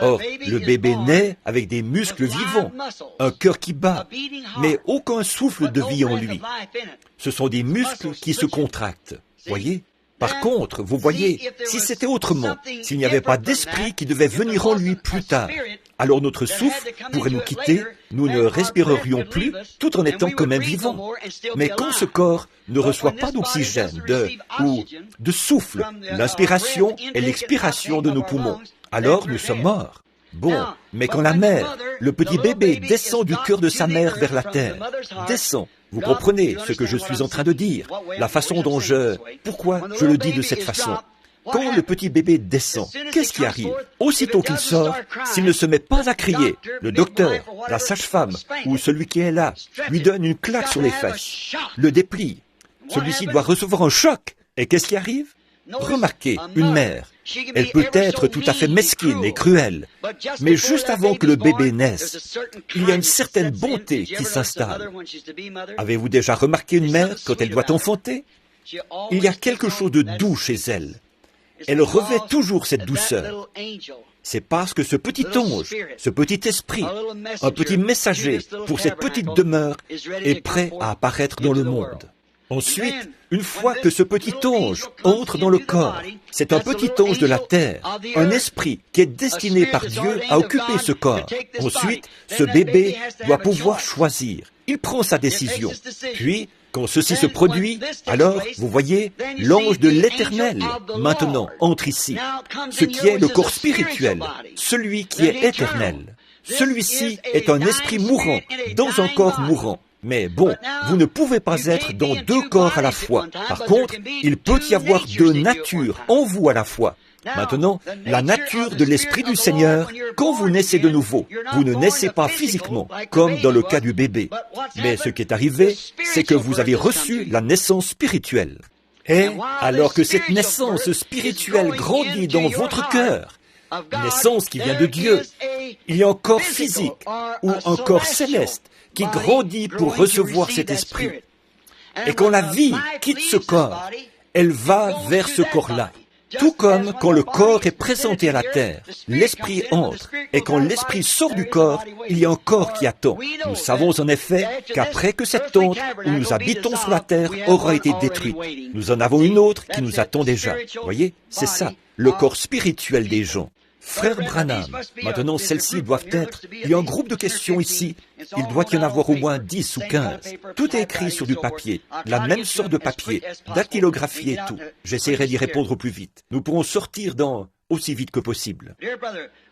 S1: Or, le bébé naît avec des muscles vivants, un cœur qui bat, mais aucun souffle de vie en lui. Ce sont des muscles qui se contractent, voyez? Par contre, vous voyez, si c'était autrement, s'il n'y avait pas d'esprit qui devait venir en lui plus tard, alors notre souffle pourrait nous quitter, nous ne respirerions plus, tout en étant quand même vivants. Mais quand ce corps ne reçoit pas d'oxygène, de souffle, l'inspiration et l'expiration de nos poumons, alors nous sommes morts. Bon, mais quand la mère, le petit bébé descend du cœur de sa mère vers la terre, descend, vous comprenez ce que je suis en train de dire, la façon dont pourquoi je le dis de cette façon. Quand le petit bébé descend, qu'est-ce qui arrive? Aussitôt qu'il sort, s'il ne se met pas à crier, le docteur, la sage-femme ou celui qui est là lui donne une claque sur les fesses, le déplie. Celui-ci doit recevoir un choc. Et qu'est-ce qui arrive? Remarquez, une mère, elle peut être tout à fait mesquine et cruelle, mais juste avant que le bébé naisse, il y a une certaine bonté qui s'installe. Avez-vous déjà remarqué une mère quand elle doit enfanter? Il y a quelque chose de doux chez elle. Elle revêt toujours cette douceur. C'est parce que ce petit ange, ce petit esprit, un petit messager pour cette petite demeure est prêt à apparaître dans le monde. Ensuite, une fois que ce petit ange entre dans le corps, c'est un petit ange de la terre, un esprit qui est destiné par Dieu à occuper ce corps. Ensuite, ce bébé doit pouvoir choisir. Il prend sa décision. Puis, quand ceci se produit, alors, vous voyez, l'ange de l'Éternel, maintenant, entre ici. Ce qui est le corps spirituel, celui qui est éternel. Celui-ci est un esprit mourant, dans un corps mourant. Mais bon, vous ne pouvez pas être dans deux corps à la fois. Par contre, il peut y avoir deux natures en vous à la fois. Maintenant, la nature de l'Esprit du Seigneur, quand vous naissez de nouveau, vous ne naissez pas physiquement, comme dans le cas du bébé. Mais ce qui est arrivé, c'est que vous avez reçu la naissance spirituelle. Et alors que cette naissance spirituelle grandit dans votre cœur, naissance qui vient de Dieu, il y a un corps physique ou un corps céleste qui grandit pour recevoir cet esprit. Et quand la vie quitte ce corps, elle va vers ce corps-là. Tout comme quand le corps est présenté à la terre, l'esprit entre, et quand l'esprit sort du corps, il y a un corps qui attend. Nous savons en effet qu'après que cette tente où nous habitons sur la terre aura été détruite, nous en avons une autre qui nous attend déjà. Voyez, c'est ça, le corps spirituel des gens. Frère Branham, maintenant celles-ci doivent être, il y a un groupe de questions ici, il doit y en avoir au moins 10 ou 15. Tout est écrit sur du papier, la même sorte de papier, dactylographié et tout. J'essaierai d'y répondre au plus vite. Nous pourrons sortir aussi vite que possible.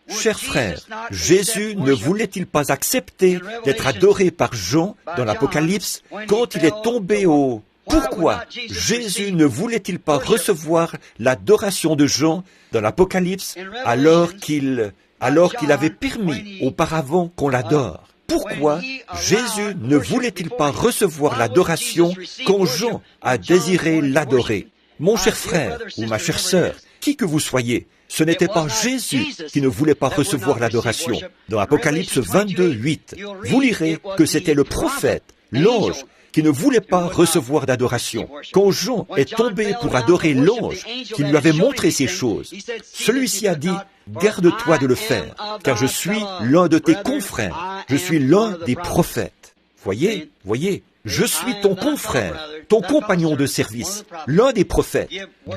S1: Chers frères, Jésus ne voulait-il pas accepter d'être adoré par Jean dans l'Apocalypse quand il est tombé au... Pourquoi Jésus ne voulait-il pas recevoir l'adoration de Jean dans l'Apocalypse alors qu'il avait permis auparavant qu'on l'adore? Pourquoi Jésus ne voulait-il pas recevoir l'adoration quand Jean a désiré l'adorer? Mon cher frère ou ma chère sœur, qui que vous soyez, ce n'était pas Jésus qui ne voulait pas recevoir l'adoration. Dans Apocalypse 22, 8, vous lirez que c'était le prophète, l'ange, qui ne voulait pas recevoir d'adoration. Quand Jean est tombé pour adorer l'ange qui lui avait montré ces choses, celui-ci a dit, « Garde-toi de le faire, car je suis l'un de tes confrères, je suis l'un des prophètes. » Voyez, je suis ton confrère, ton compagnon de service, l'un des prophètes.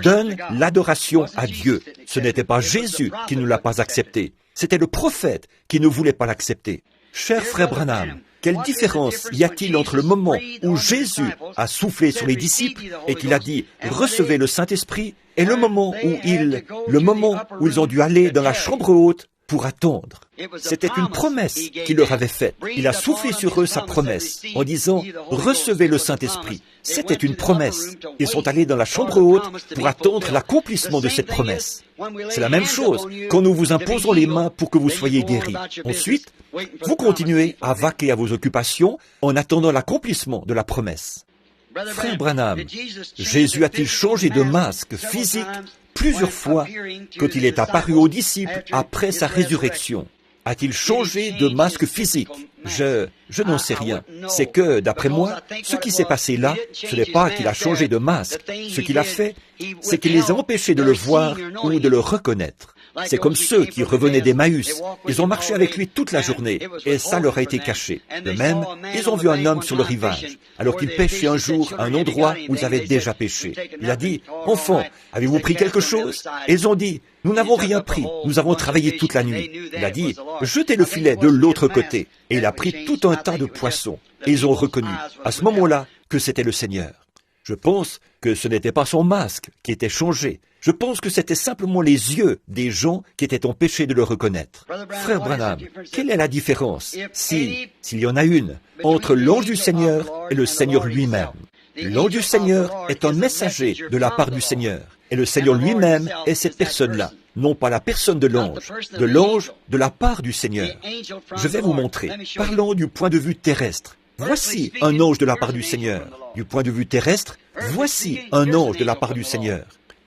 S1: Donne l'adoration à Dieu. Ce n'était pas Jésus qui ne l'a pas accepté, c'était le prophète qui ne voulait pas l'accepter. Cher frère Branham, quelle différence y a-t-il entre le moment où Jésus a soufflé sur les disciples et qu'il a dit « Recevez le Saint-Esprit » et le moment où ils ont dû aller dans la chambre haute pour attendre. C'était une promesse qu'il leur avait faite. Il a soufflé sur eux sa promesse en disant « Recevez le Saint-Esprit ». C'était une promesse. Ils sont allés dans la chambre haute pour attendre l'accomplissement de cette promesse. C'est la même chose quand nous vous imposons les mains pour que vous soyez guéris. Ensuite, vous continuez à vaquer à vos occupations en attendant l'accomplissement de la promesse. Frère Branham, Jésus a-t-il changé de masque physique plusieurs fois quand il est apparu aux disciples après sa résurrection? A-t-il changé de masque physique? Je n'en sais rien. C'est que, d'après moi, ce qui s'est passé là, ce n'est pas qu'il a changé de masque. Ce qu'il a fait, c'est qu'il les a empêchés de le voir ou de le reconnaître. C'est comme ceux qui revenaient d'Emmaüs. Ils ont marché avec lui toute la journée, et ça leur a été caché. De même, ils ont vu un homme sur le rivage, alors qu'il pêchait un jour à un endroit où ils avaient déjà pêché. Il a dit, « Enfants, avez-vous pris quelque chose ?» Et ils ont dit, « Nous n'avons rien pris, nous avons travaillé toute la nuit. » Il a dit, « Jetez le filet de l'autre côté. » Et il a pris tout un tas de poissons. Et ils ont reconnu, à ce moment-là, que c'était le Seigneur. Je pense que ce n'était pas son masque qui était changé. Je pense que c'était simplement les yeux des gens qui étaient empêchés de le reconnaître. Frère Branham, quelle est la différence, s'il y en a une, entre l'ange du Seigneur et le Seigneur lui-même? L'ange du Seigneur est un messager de la part du Seigneur. Et le Seigneur lui-même est cette personne-là. Non pas la personne de l'ange de la part du Seigneur. Je vais vous montrer. Parlons du point de vue terrestre. Voici un ange de la part du Seigneur. Du point de vue terrestre, voici un ange de la part du Seigneur.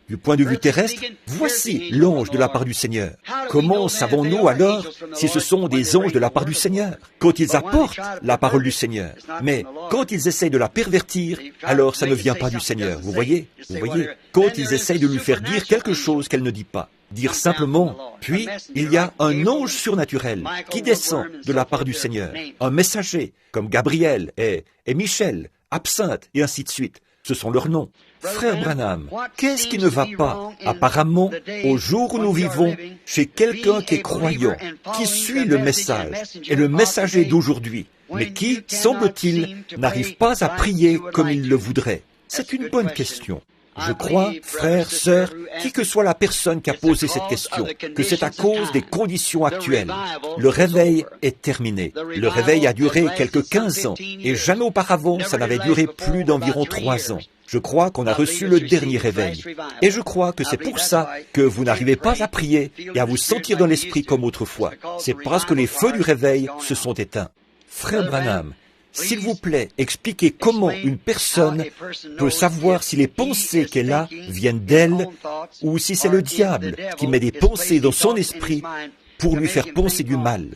S1: Du point de vue terrestre, voici l'ange de la part du Seigneur. Comment savons-nous alors si ce sont des anges de la part du Seigneur? Quand ils apportent la parole du Seigneur. Mais quand ils essayent de la pervertir, alors ça ne vient pas du Seigneur. Vous voyez? Quand ils essayent de lui faire dire quelque chose qu'elle ne dit pas. Dire simplement, puis il y a un ange surnaturel qui descend de la part du Seigneur. Un messager, comme Gabriel et Michel, Absinthe et ainsi de suite. ce sont leurs noms. Frère Branham, qu'est-ce qui ne va pas, apparemment, au jour où nous vivons, chez quelqu'un qui est croyant, qui suit le message, et le messager d'aujourd'hui, mais qui, semble-t-il, n'arrive pas à prier comme il le voudrait? C'est une bonne question. Je crois, frères, sœurs, qui que soit la personne qui a posé cette question, que c'est à cause des conditions actuelles. Le réveil est terminé. Le réveil a duré quelques 15 ans, et jamais auparavant ça n'avait duré plus d'environ 3 ans. Je crois qu'on a reçu le dernier réveil. Et je crois que c'est pour ça que vous n'arrivez pas à prier et à vous sentir dans l'esprit comme autrefois. C'est parce que les feux du réveil se sont éteints. Frère Branham, s'il vous plaît, expliquez comment une personne peut savoir si les pensées qu'elle a viennent d'elle ou si c'est le diable qui met des pensées dans son esprit pour lui faire penser du mal.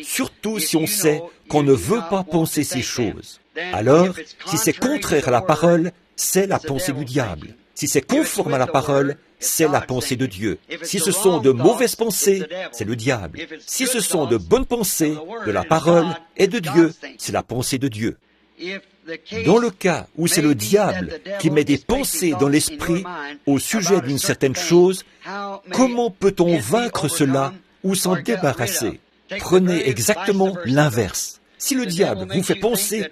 S1: Surtout si on sait qu'on ne veut pas penser ces choses. Alors, si c'est contraire à la parole, c'est la pensée du diable. Si c'est conforme à la parole, c'est la pensée de Dieu. Si ce sont de mauvaises pensées, c'est le diable. Si ce sont de bonnes pensées, de la parole et de Dieu, c'est la pensée de Dieu. Dans le cas où c'est le diable qui met des pensées dans l'esprit au sujet d'une certaine chose, comment peut-on vaincre cela ou s'en débarrasser? Prenez exactement l'inverse. Si le diable vous fait penser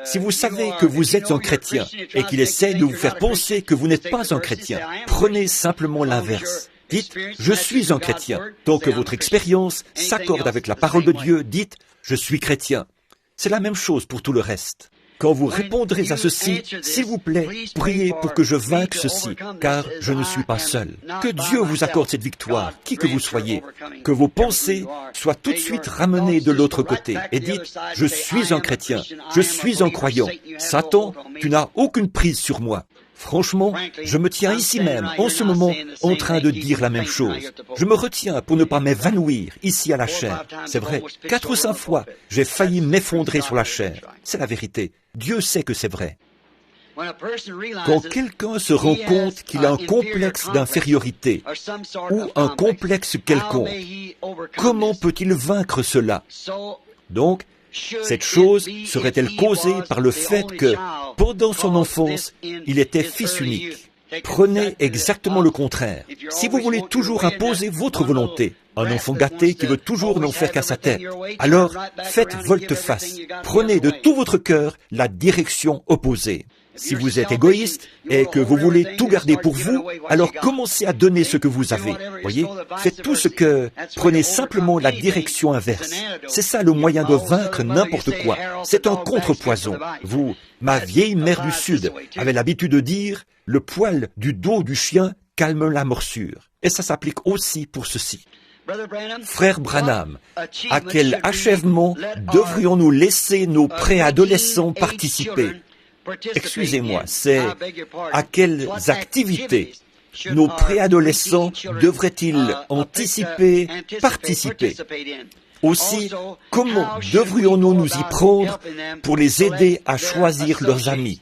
S1: si vous savez que vous êtes un chrétien et qu'il essaie de vous faire penser que vous n'êtes pas un chrétien, prenez simplement l'inverse. Dites, je suis un chrétien. Tant que votre expérience s'accorde avec la parole de Dieu, dites, je suis chrétien. C'est la même chose pour tout le reste. Quand vous répondrez à ceci, s'il vous plaît, priez pour que je vainque ceci, car je ne suis pas seul. Que Dieu vous accorde cette victoire, qui que vous soyez. Que vos pensées soient tout de suite ramenées de l'autre côté et dites, je suis un chrétien, je suis un croyant. Satan, tu n'as aucune prise sur moi. Franchement, je me tiens ici même, en ce moment, en train de dire la même chose. Je me retiens pour ne pas m'évanouir ici à la chair. C'est vrai, 4 ou 5 fois, j'ai failli m'effondrer sur la chair. C'est la vérité. Dieu sait que c'est vrai. Quand quelqu'un se rend compte qu'il a un complexe d'infériorité ou un complexe quelconque, comment peut-il vaincre cela? Donc, cette chose serait-elle causée par le fait que, pendant son enfance, il était fils unique? Prenez exactement le contraire. Si vous voulez toujours imposer votre volonté, un enfant gâté qui veut toujours n'en faire qu'à sa tête, alors faites volte-face. Prenez de tout votre cœur la direction opposée. Si vous êtes égoïste et que vous voulez tout garder pour vous, alors commencez à donner ce que vous avez. Voyez, faites tout ce que... Prenez simplement la direction inverse. C'est ça le moyen de vaincre n'importe quoi. C'est un contrepoison. Vous, ma vieille mère du Sud, avait l'habitude de dire, le poil du dos du chien calme la morsure. Et ça s'applique aussi pour ceci. Frère Branham, à quel achèvement devrions-nous laisser nos préadolescents participer? Excusez-moi, c'est à quelles activités nos préadolescents devraient-ils anticiper, participer? Aussi, comment devrions-nous nous y prendre pour les aider à choisir leurs amis?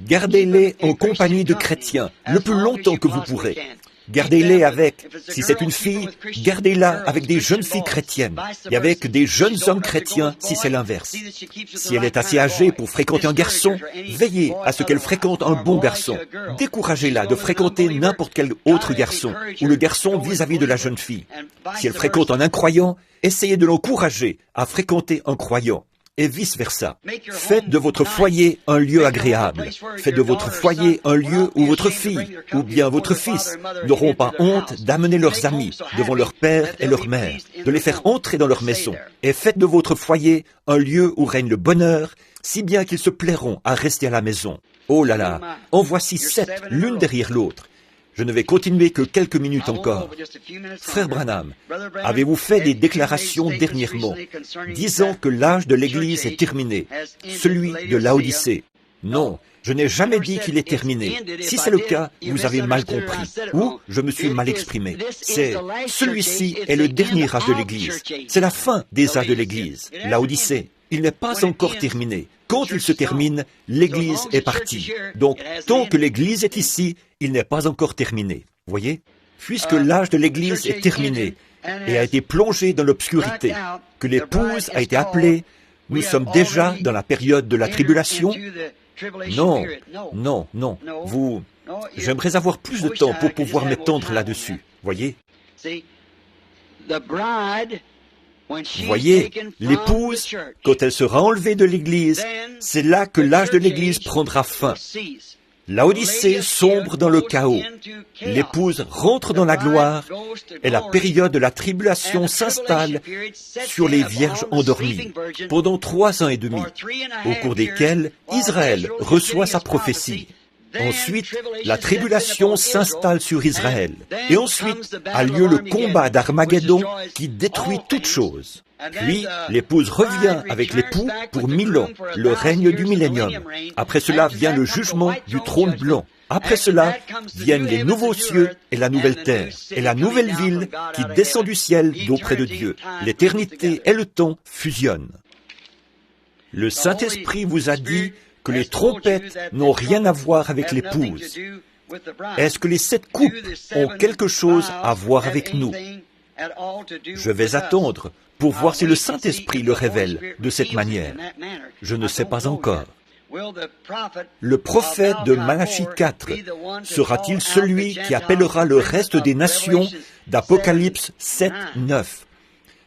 S1: Gardez-les en compagnie de chrétiens le plus longtemps que vous pourrez. Gardez-les avec, si c'est une fille, gardez-la avec des jeunes filles chrétiennes et avec des jeunes hommes chrétiens si c'est l'inverse. Si elle est assez âgée pour fréquenter un garçon, veillez à ce qu'elle fréquente un bon garçon. Découragez-la de fréquenter n'importe quel autre garçon ou le garçon vis-à-vis de la jeune fille. Si elle fréquente un incroyant, essayez de l'encourager à fréquenter un croyant. Et vice-versa. Faites de votre foyer un lieu agréable. Faites de votre foyer un lieu où votre fille ou bien votre fils n'auront pas honte d'amener leurs amis devant leur père et leur mère, de les faire entrer dans leur maison. Et faites de votre foyer un lieu où règne le bonheur, si bien qu'ils se plairont à rester à la maison. Oh là là, en voici 7, l'une derrière l'autre. Je ne vais continuer que quelques minutes encore. Frère Branham, avez-vous fait des déclarations dernièrement, disant que l'âge de l'Église est terminé, celui de Laodicée? Non, je n'ai jamais dit qu'il est terminé. Si c'est le cas, vous avez mal compris, ou je me suis mal exprimé. Celui-ci est le dernier âge de l'Église. C'est la fin des âges de l'Église, Laodicée. Il n'est pas encore terminé. Quand il se termine, l'Église est partie. Donc, tant que l'Église est ici, il n'est pas encore terminé. Voyez? Puisque l'âge de l'Église est terminé et a été plongé dans l'obscurité, que l'épouse a été appelée, nous sommes déjà dans la période de la tribulation, Non, non, non. J'aimerais avoir plus de temps pour pouvoir m'étendre là-dessus. Voyez? Voyez, l'épouse, quand elle sera enlevée de l'Église, c'est là que l'âge de l'Église prendra fin. L'Odyssée sombre dans le chaos. L'épouse rentre dans la gloire et la période de la tribulation s'installe sur les vierges endormies pendant 3 ans et demi, au cours desquels Israël reçoit sa prophétie. Ensuite, la tribulation s'installe sur Israël. Et ensuite a lieu le combat d'Armageddon qui détruit toute chose. Puis, l'épouse revient avec l'époux pour 1000 ans, le règne du millénium. Après cela vient le jugement du trône blanc. Après cela viennent les nouveaux cieux et la nouvelle terre, et la nouvelle ville qui descend du ciel d'auprès de Dieu. L'éternité et le temps fusionnent. Le Saint-Esprit vous a dit que les trompettes n'ont rien à voir avec l'épouse. Est-ce que les 7 coupes ont quelque chose à voir avec nous? Je vais attendre pour voir si le Saint-Esprit le révèle de cette manière. Je ne sais pas encore. Le prophète de Malachie 4 sera-t-il celui qui appellera le reste des nations d'Apocalypse 7, 9?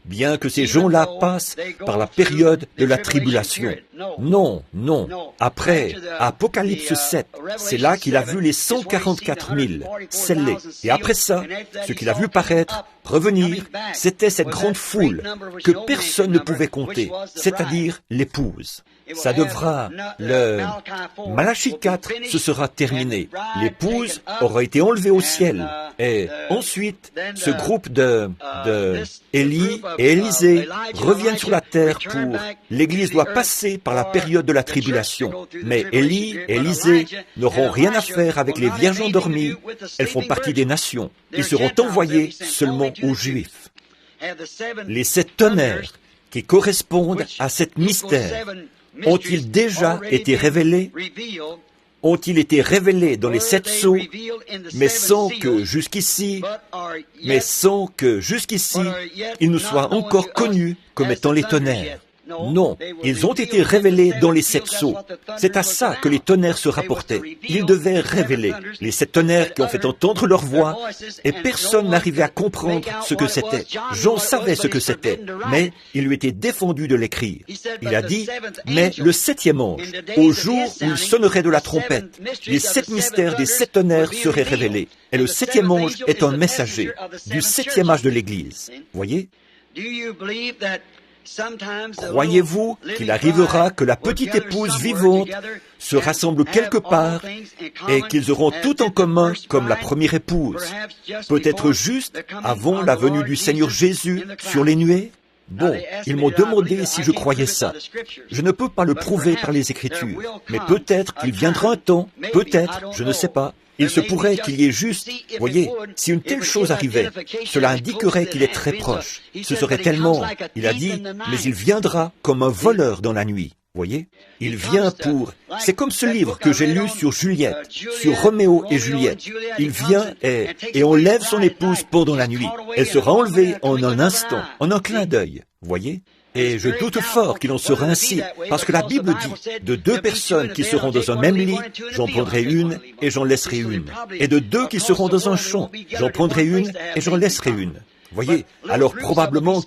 S1: Bien que ces gens-là passent par la période de la tribulation. Non, non. Après Apocalypse 7, c'est là qu'il a vu les 144 000 scellés. Et après ça, ce qu'il a vu paraître, revenir, c'était cette grande foule que personne ne pouvait compter, c'est-à-dire l'épouse. Ça devra, Malachie 4, ce sera terminé. L'épouse aura été enlevée au ciel. Et ensuite, ce groupe de Élie et Élisée reviennent sur la terre pour... L'Église doit passer par la période de la tribulation. Mais Élie et Élisée n'auront rien à faire avec les vierges endormies. Elles font partie des nations. Ils seront envoyés seulement aux Juifs. Les 7 tonnerres qui correspondent à cet mystère ont-ils déjà été révélés? Ont-ils été révélés dans les 7 sceaux, mais sans que jusqu'ici, ils nous soient encore connus comme étant les tonnerres? Non, ils ont été révélés dans les 7 sceaux. C'est à ça que les tonnerres se rapportaient. Ils devaient révéler les 7 tonnerres qui ont fait entendre leur voix, et personne n'arrivait à comprendre ce que c'était. Jean savait ce que c'était, mais il lui était défendu de l'écrire. Il a dit, mais le 7e ange, au jour où il sonnerait de la trompette, les 7 mystères des 7 tonnerres seraient révélés. Et le 7e ange est un messager du 7e âge de l'Église. Voyez? Croyez-vous qu'il arrivera que la petite épouse vivante se rassemble quelque part et qu'ils auront tout en commun comme la première épouse, peut-être juste avant la venue du Seigneur Jésus sur les nuées? Bon, ils m'ont demandé si je croyais ça. Je ne peux pas le prouver par les Écritures, mais peut-être qu'il viendra un temps, peut-être, je ne sais pas. Il se pourrait qu'il y ait juste, voyez, si une telle chose arrivait, cela indiquerait qu'il est très proche. Ce serait tellement, il a dit, mais il viendra comme un voleur dans la nuit. Voyez, il vient pour... C'est comme ce livre que j'ai lu sur Juliette, sur Roméo et Juliette. Il vient et enlève son épouse pendant la nuit. Elle sera enlevée en un instant, en un clin d'œil. Voyez? Et je doute fort qu'il en sera ainsi, parce que la Bible dit, de 2 personnes qui seront dans un même lit, j'en prendrai une et j'en laisserai une. Et de 2 qui seront dans un champ, j'en prendrai une et j'en laisserai une. Voyez, alors probablement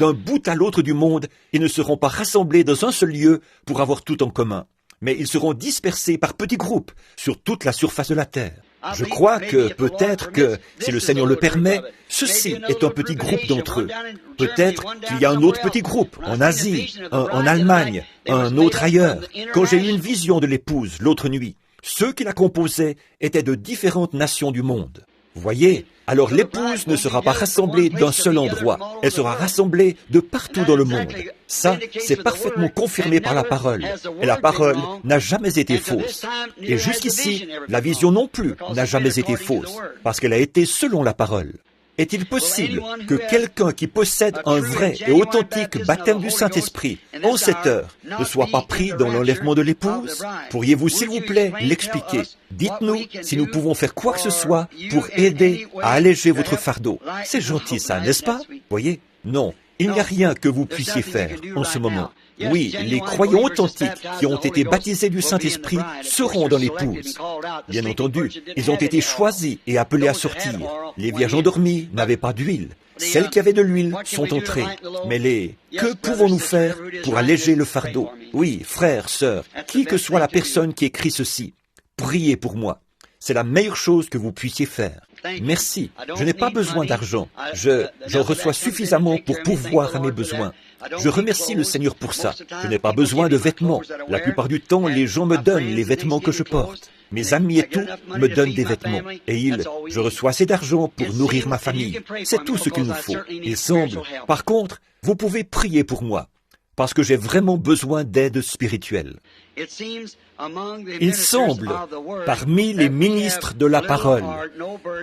S1: d'un bout à l'autre du monde, ils ne seront pas rassemblés dans un seul lieu pour avoir tout en commun, mais ils seront dispersés par petits groupes sur toute la surface de la terre. Je crois que peut-être que, si le Seigneur le permet, ceci est un petit groupe d'entre eux. Peut-être qu'il y a un autre petit groupe en Asie, en Allemagne, un autre ailleurs. Quand j'ai eu une vision de l'épouse l'autre nuit, ceux qui la composaient étaient de différentes nations du monde. Voyez, alors l'épouse ne sera pas rassemblée d'un seul endroit, elle sera rassemblée de partout dans le monde. Ça, c'est parfaitement confirmé par la parole. Et la parole n'a jamais été fausse. Et jusqu'ici, la vision non plus n'a jamais été fausse, parce qu'elle a été selon la parole. Est-il possible que quelqu'un qui possède un vrai et authentique baptême du Saint-Esprit, en cette heure, ne soit pas pris dans l'enlèvement de l'épouse? Pourriez-vous, s'il vous plaît, l'expliquer? Dites-nous si nous pouvons faire quoi que ce soit pour aider à alléger votre fardeau. C'est gentil ça, n'est-ce pas? Voyez? Non. Il n'y a rien que vous puissiez faire en ce moment. Oui, les croyants authentiques qui ont été baptisés du Saint-Esprit seront dans l'épouse. Bien entendu, ils ont été choisis et appelés à sortir. Les vierges endormies n'avaient pas d'huile. Celles qui avaient de l'huile sont entrées. Mais que pouvons-nous faire pour alléger le fardeau? Oui, frères, sœurs, qui que soit la personne qui écrit ceci, priez pour moi. C'est la meilleure chose que vous puissiez faire. Merci. Je n'ai pas besoin d'argent. J'en reçois suffisamment pour pourvoir à mes besoins. Je remercie le Seigneur pour ça. Je n'ai pas besoin de vêtements. La plupart du temps, les gens me donnent les vêtements que je porte. Mes amis et tout me donnent des vêtements. Et je reçois assez d'argent pour nourrir ma famille. C'est tout ce qu'il nous faut. Il semble. Par contre, vous pouvez prier pour moi, parce que j'ai vraiment besoin d'aide spirituelle. Il semble, parmi les ministres de la parole,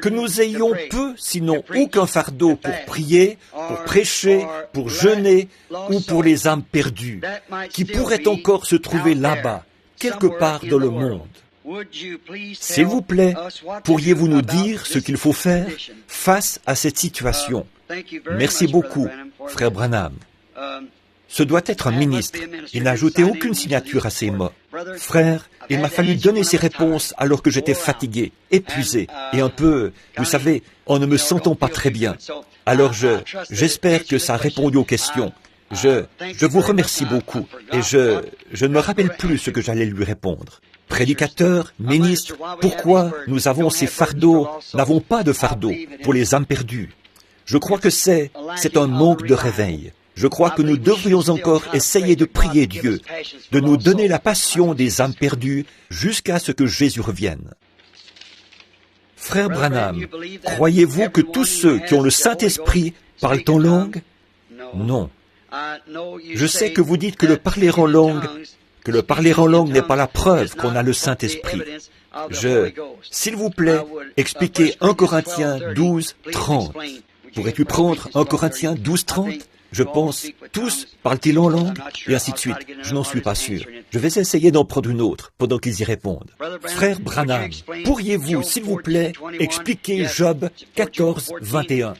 S1: que nous ayons peu, sinon aucun fardeau pour prier, pour prêcher, pour jeûner ou pour les âmes perdues, qui pourraient encore se trouver là-bas, quelque part dans le monde. S'il vous plaît, pourriez-vous nous dire ce qu'il faut faire face à cette situation? Merci beaucoup, frère Branham. Ce doit être un ministre. Il n'a ajouté aucune signature à ces mots. Frère, il m'a fallu donner ces réponses alors que j'étais fatigué, épuisé, et un peu, vous savez, en ne me sentant pas très bien. Alors j'espère que ça a répondu aux questions. Je vous remercie beaucoup, et je ne me rappelle plus ce que j'allais lui répondre. Prédicateur, ministre, pourquoi nous avons ces fardeaux, n'avons pas de fardeau pour les âmes perdues? Je crois que c'est un manque de réveil. Je crois que nous devrions encore essayer de prier Dieu, de nous donner la passion des âmes perdues jusqu'à ce que Jésus revienne. Frère Branham, croyez-vous que tous ceux qui ont le Saint-Esprit parlent en langue? Non. Je sais que vous dites que le parler en langue n'est pas la preuve qu'on a le Saint-Esprit. S'il vous plaît, expliquez 1 Corinthiens 12, 30. Pourrais-tu prendre 1 Corinthiens 12, 30? Je pense, tous parlent-ils en langue? Et ainsi de suite. Je n'en suis pas sûr. Je vais essayer d'en prendre une autre pendant qu'ils y répondent. Frère Branham, pourriez-vous, s'il vous plaît, expliquer Job 14, 21?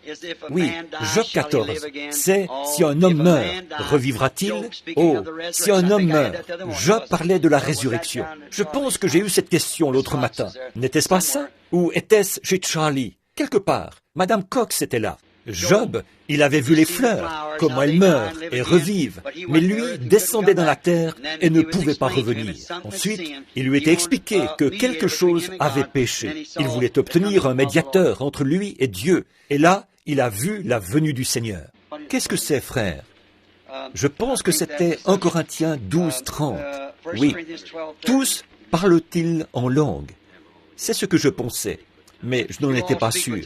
S1: Oui, Job 14, c'est si un homme meurt, revivra-t-il? Oh, si un homme meurt, Job parlait de la résurrection. Je pense que j'ai eu cette question l'autre matin. N'était-ce pas ça? Ou était-ce chez Charlie? Quelque part. Madame Cox était là. Job, il avait vu les fleurs, comment elles meurent et revivent, mais lui descendait dans la terre et ne pouvait pas revenir. Ensuite, il lui était expliqué que quelque chose avait péché. Il voulait obtenir un médiateur entre lui et Dieu, et là, il a vu la venue du Seigneur. Qu'est-ce que c'est, frère? Je pense que c'était 1 Corinthiens 12, 30. Oui, tous parlent-ils en langue? C'est ce que je pensais. Mais je n'en étais pas sûr,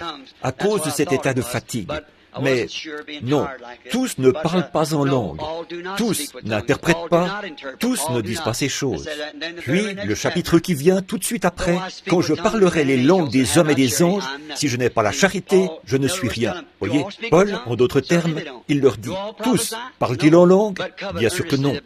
S1: à cause de cet état de fatigue. Mais non, tous ne parlent pas en langue, tous n'interprètent pas, tous ne disent pas ces choses. Puis, le chapitre qui vient tout de suite après, quand je parlerai les langues des hommes et des anges, si je n'ai pas la charité, je ne suis rien. Voyez, Paul, en d'autres termes, il leur dit, tous parlent-ils en langue? Bien sûr que non.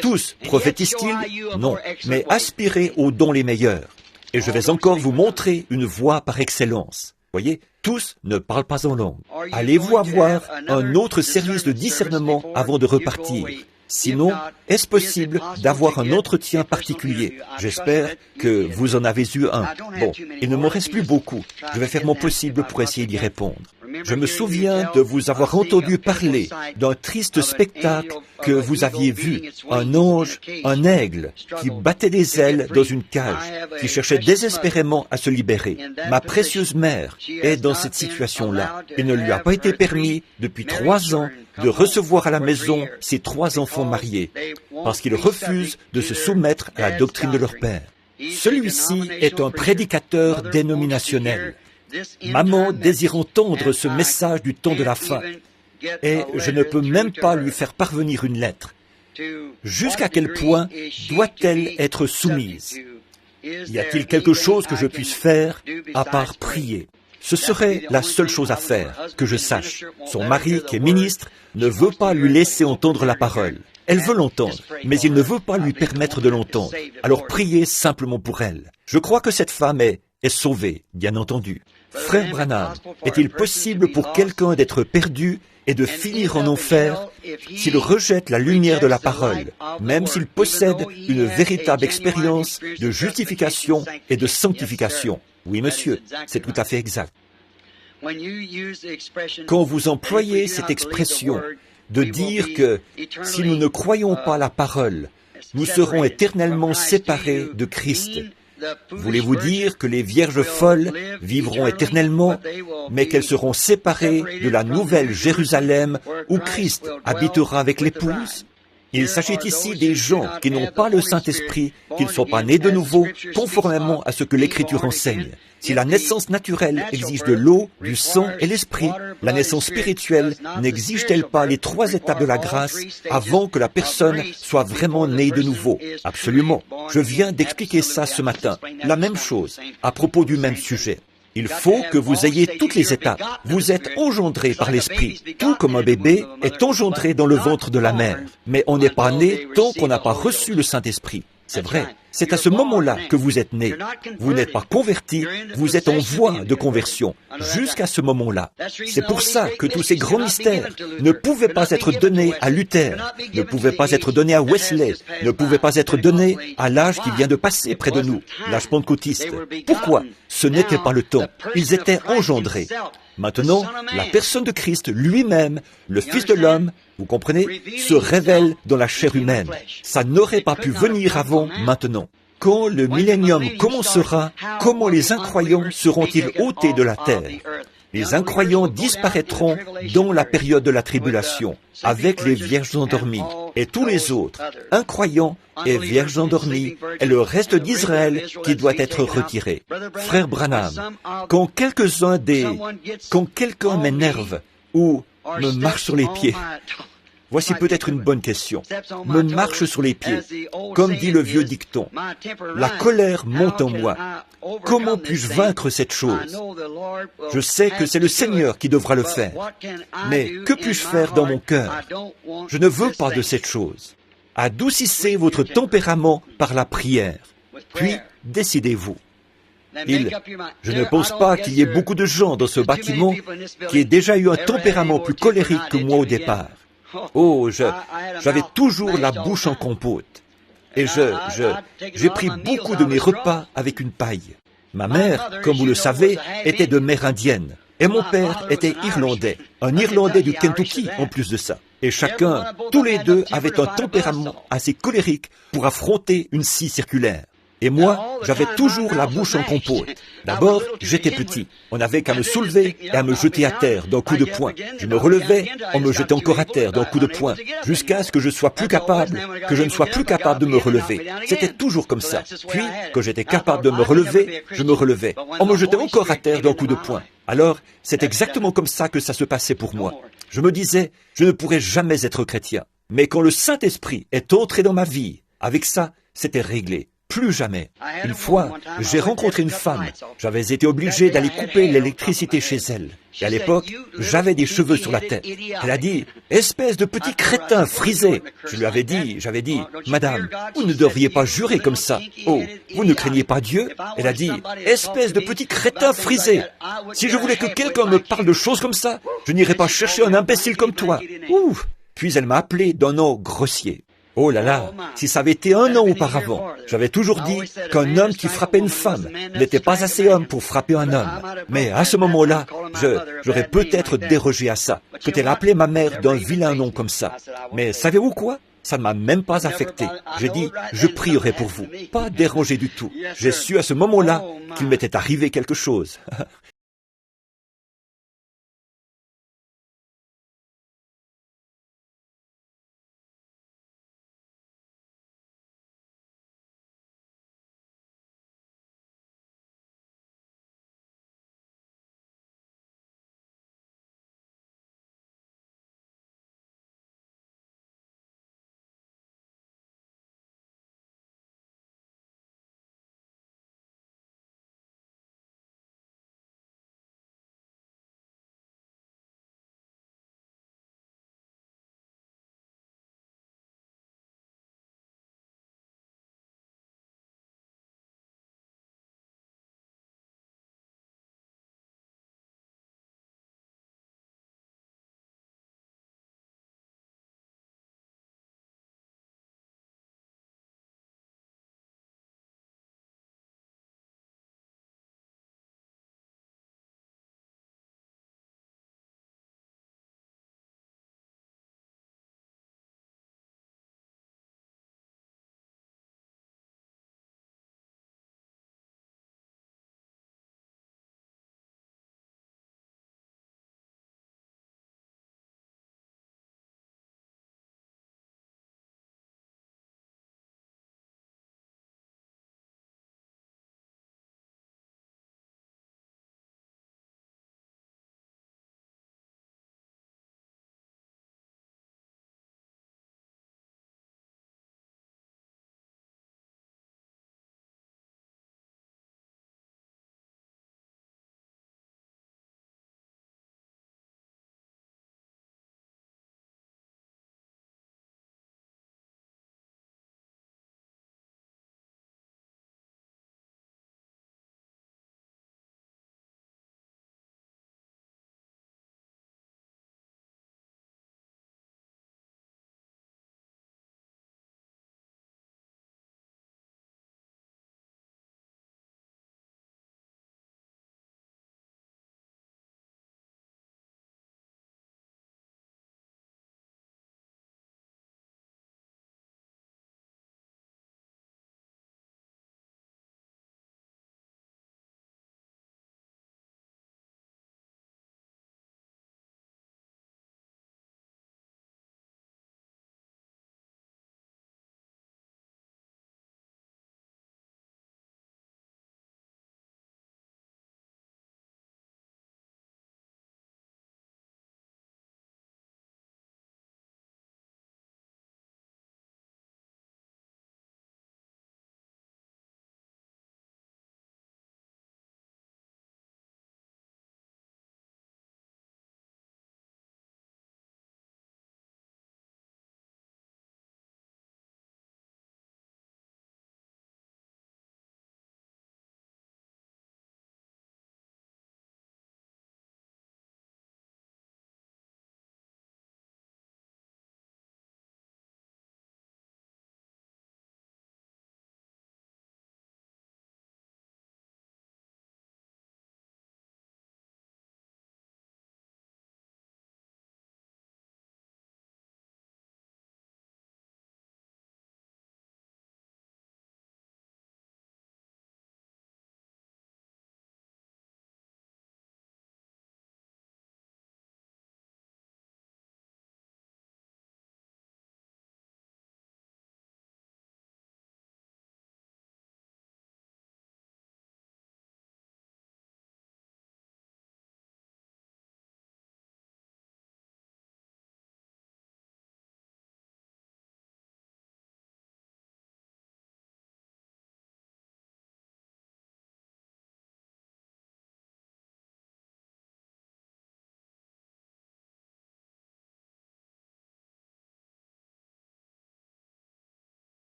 S1: Tous prophétisent-ils? Non. Mais aspirez aux dons les meilleurs. Et je vais encore vous montrer une voie par excellence. Voyez, tous ne parlent pas en langue. Allez-vous avoir un autre service de discernement avant de repartir? Sinon, est-ce possible d'avoir un entretien particulier? J'espère que vous en avez eu un. Bon, il ne me reste plus beaucoup. Je vais faire mon possible pour essayer d'y répondre. Je me souviens de vous avoir entendu parler d'un triste spectacle que vous aviez vu. Un ange, un aigle, qui battait des ailes dans une cage, qui cherchait désespérément à se libérer. Ma précieuse mère est dans cette situation-là. Il ne lui a pas été permis, depuis 3 ans, de recevoir à la maison ses 3 enfants mariés, parce qu'ils refusent de se soumettre à la doctrine de leur père. Celui-ci est un prédicateur dénominationnel. Maman désire entendre ce message du temps de la fin, et je ne peux même pas lui faire parvenir une lettre. Jusqu'à quel point doit-elle être soumise? Y a-t-il quelque chose que je puisse faire à part prier? Ce serait la seule chose à faire, que je sache. Son mari, qui est ministre, ne veut pas lui laisser entendre la parole. Elle veut l'entendre, mais il ne veut pas lui permettre de l'entendre. Alors priez simplement pour elle. Je crois que cette femme est sauvée, bien entendu. Frère Branham, est-il possible pour quelqu'un d'être perdu est de finir en enfer s'il rejette la lumière de la parole, même s'il possède une véritable expérience de justification et de sanctification. Oui, monsieur, c'est tout à fait exact. Quand vous employez cette expression de dire que si nous ne croyons pas la parole, nous serons éternellement séparés de Christ, voulez-vous dire que les vierges folles vivront éternellement, mais qu'elles seront séparées de la nouvelle Jérusalem où Christ habitera avec l'épouse? Il s'agit ici des gens qui n'ont pas le Saint-Esprit, qui ne sont pas nés de nouveau, conformément à ce que l'Écriture enseigne. Si la naissance naturelle exige de l'eau, du sang et l'esprit, la naissance spirituelle n'exige-t-elle pas les 3 étapes de la grâce avant que la personne soit vraiment née de nouveau? Absolument. Je viens d'expliquer ça ce matin. La même chose, à propos du même sujet. Il faut que vous ayez toutes les étapes. Vous êtes engendré par l'Esprit, tout comme un bébé est engendré dans le ventre de la mère. Mais on n'est pas né tant qu'on n'a pas reçu le Saint-Esprit. C'est vrai. C'est à ce moment-là que vous êtes né. Vous n'êtes pas converti, vous êtes en voie de conversion, jusqu'à ce moment-là. C'est pour ça que tous ces grands mystères ne pouvaient pas être donnés à Luther, ne pouvaient pas être donnés à Wesley, ne pouvaient pas être donnés à l'âge qui vient de passer près de nous, l'âge pentecôtiste. Pourquoi? Ce n'était pas le temps. Ils étaient engendrés. Maintenant, la personne de Christ lui-même, le Fils de l'homme, vous comprenez, se révèle dans la chair humaine. Ça n'aurait pas pu venir avant maintenant. Quand le millénium commencera, comment les incroyants seront-ils ôtés de la terre? Les incroyants disparaîtront dans la période de la tribulation, avec les vierges endormies, et tous les autres, incroyants et vierges endormies, et le reste d'Israël qui doit être retiré. Frère Branham, quand quelqu'un m'énerve ou me marche sur les pieds, voici peut-être une bonne question. Me marche sur les pieds, comme dit le vieux dicton. La colère monte en moi. Comment puis-je vaincre cette chose? Je sais que c'est le Seigneur qui devra le faire. Mais que puis-je faire dans mon cœur? Je ne veux pas de cette chose. Adoucissez votre tempérament par la prière. Puis, décidez-vous. Je ne pense pas qu'il y ait beaucoup de gens dans ce bâtiment qui aient déjà eu un tempérament plus colérique que moi au départ. Oh, j'avais toujours la bouche en compote. Et j'ai pris beaucoup de mes repas avec une paille. Ma mère, comme vous le savez, était de mère indienne. Et mon père était irlandais, un Irlandais du Kentucky en plus de ça. Et chacun, tous les deux, avaient un tempérament assez colérique pour affronter une scie circulaire. Et moi, j'avais toujours la bouche en compote. D'abord, j'étais petit. On n'avait qu'à me soulever et à me jeter à terre d'un coup de poing. Je me relevais, on me jetait encore à terre d'un coup de poing, jusqu'à ce que je ne sois plus capable de me relever. C'était toujours comme ça. Puis, quand j'étais capable de me relever, je me relevais. On me jetait encore à terre d'un coup de poing. Alors, c'est exactement comme ça que ça se passait pour moi. Je me disais, je ne pourrais jamais être chrétien. Mais quand le Saint-Esprit est entré dans ma vie, avec ça, c'était réglé. Plus jamais. Une fois, j'ai rencontré une femme. J'avais été obligé d'aller couper l'électricité chez elle. Et à l'époque, j'avais des cheveux sur la tête. Elle a dit, « Espèce de petit crétin frisé !» J'avais dit, « Madame, vous ne devriez pas jurer comme ça. Oh, vous ne craignez pas Dieu ?» Elle a dit, « Espèce de petit crétin frisé ! Si je voulais que quelqu'un me parle de choses comme ça, je n'irais pas chercher un imbécile comme toi. » Ouh ! Puis elle m'a appelé d'un nom grossier. Oh là là, si ça avait été 1 an auparavant, j'avais toujours dit qu'un homme qui frappait une femme n'était pas assez homme pour frapper un homme. Mais à ce moment-là, j'aurais peut-être dérogé à ça, peut-être appelé ma mère d'un vilain nom comme ça. Mais savez-vous quoi? Ça ne m'a même pas affecté. J'ai dit, je prierai pour vous. Pas dérangé du tout. J'ai su à ce moment-là qu'il m'était arrivé quelque chose.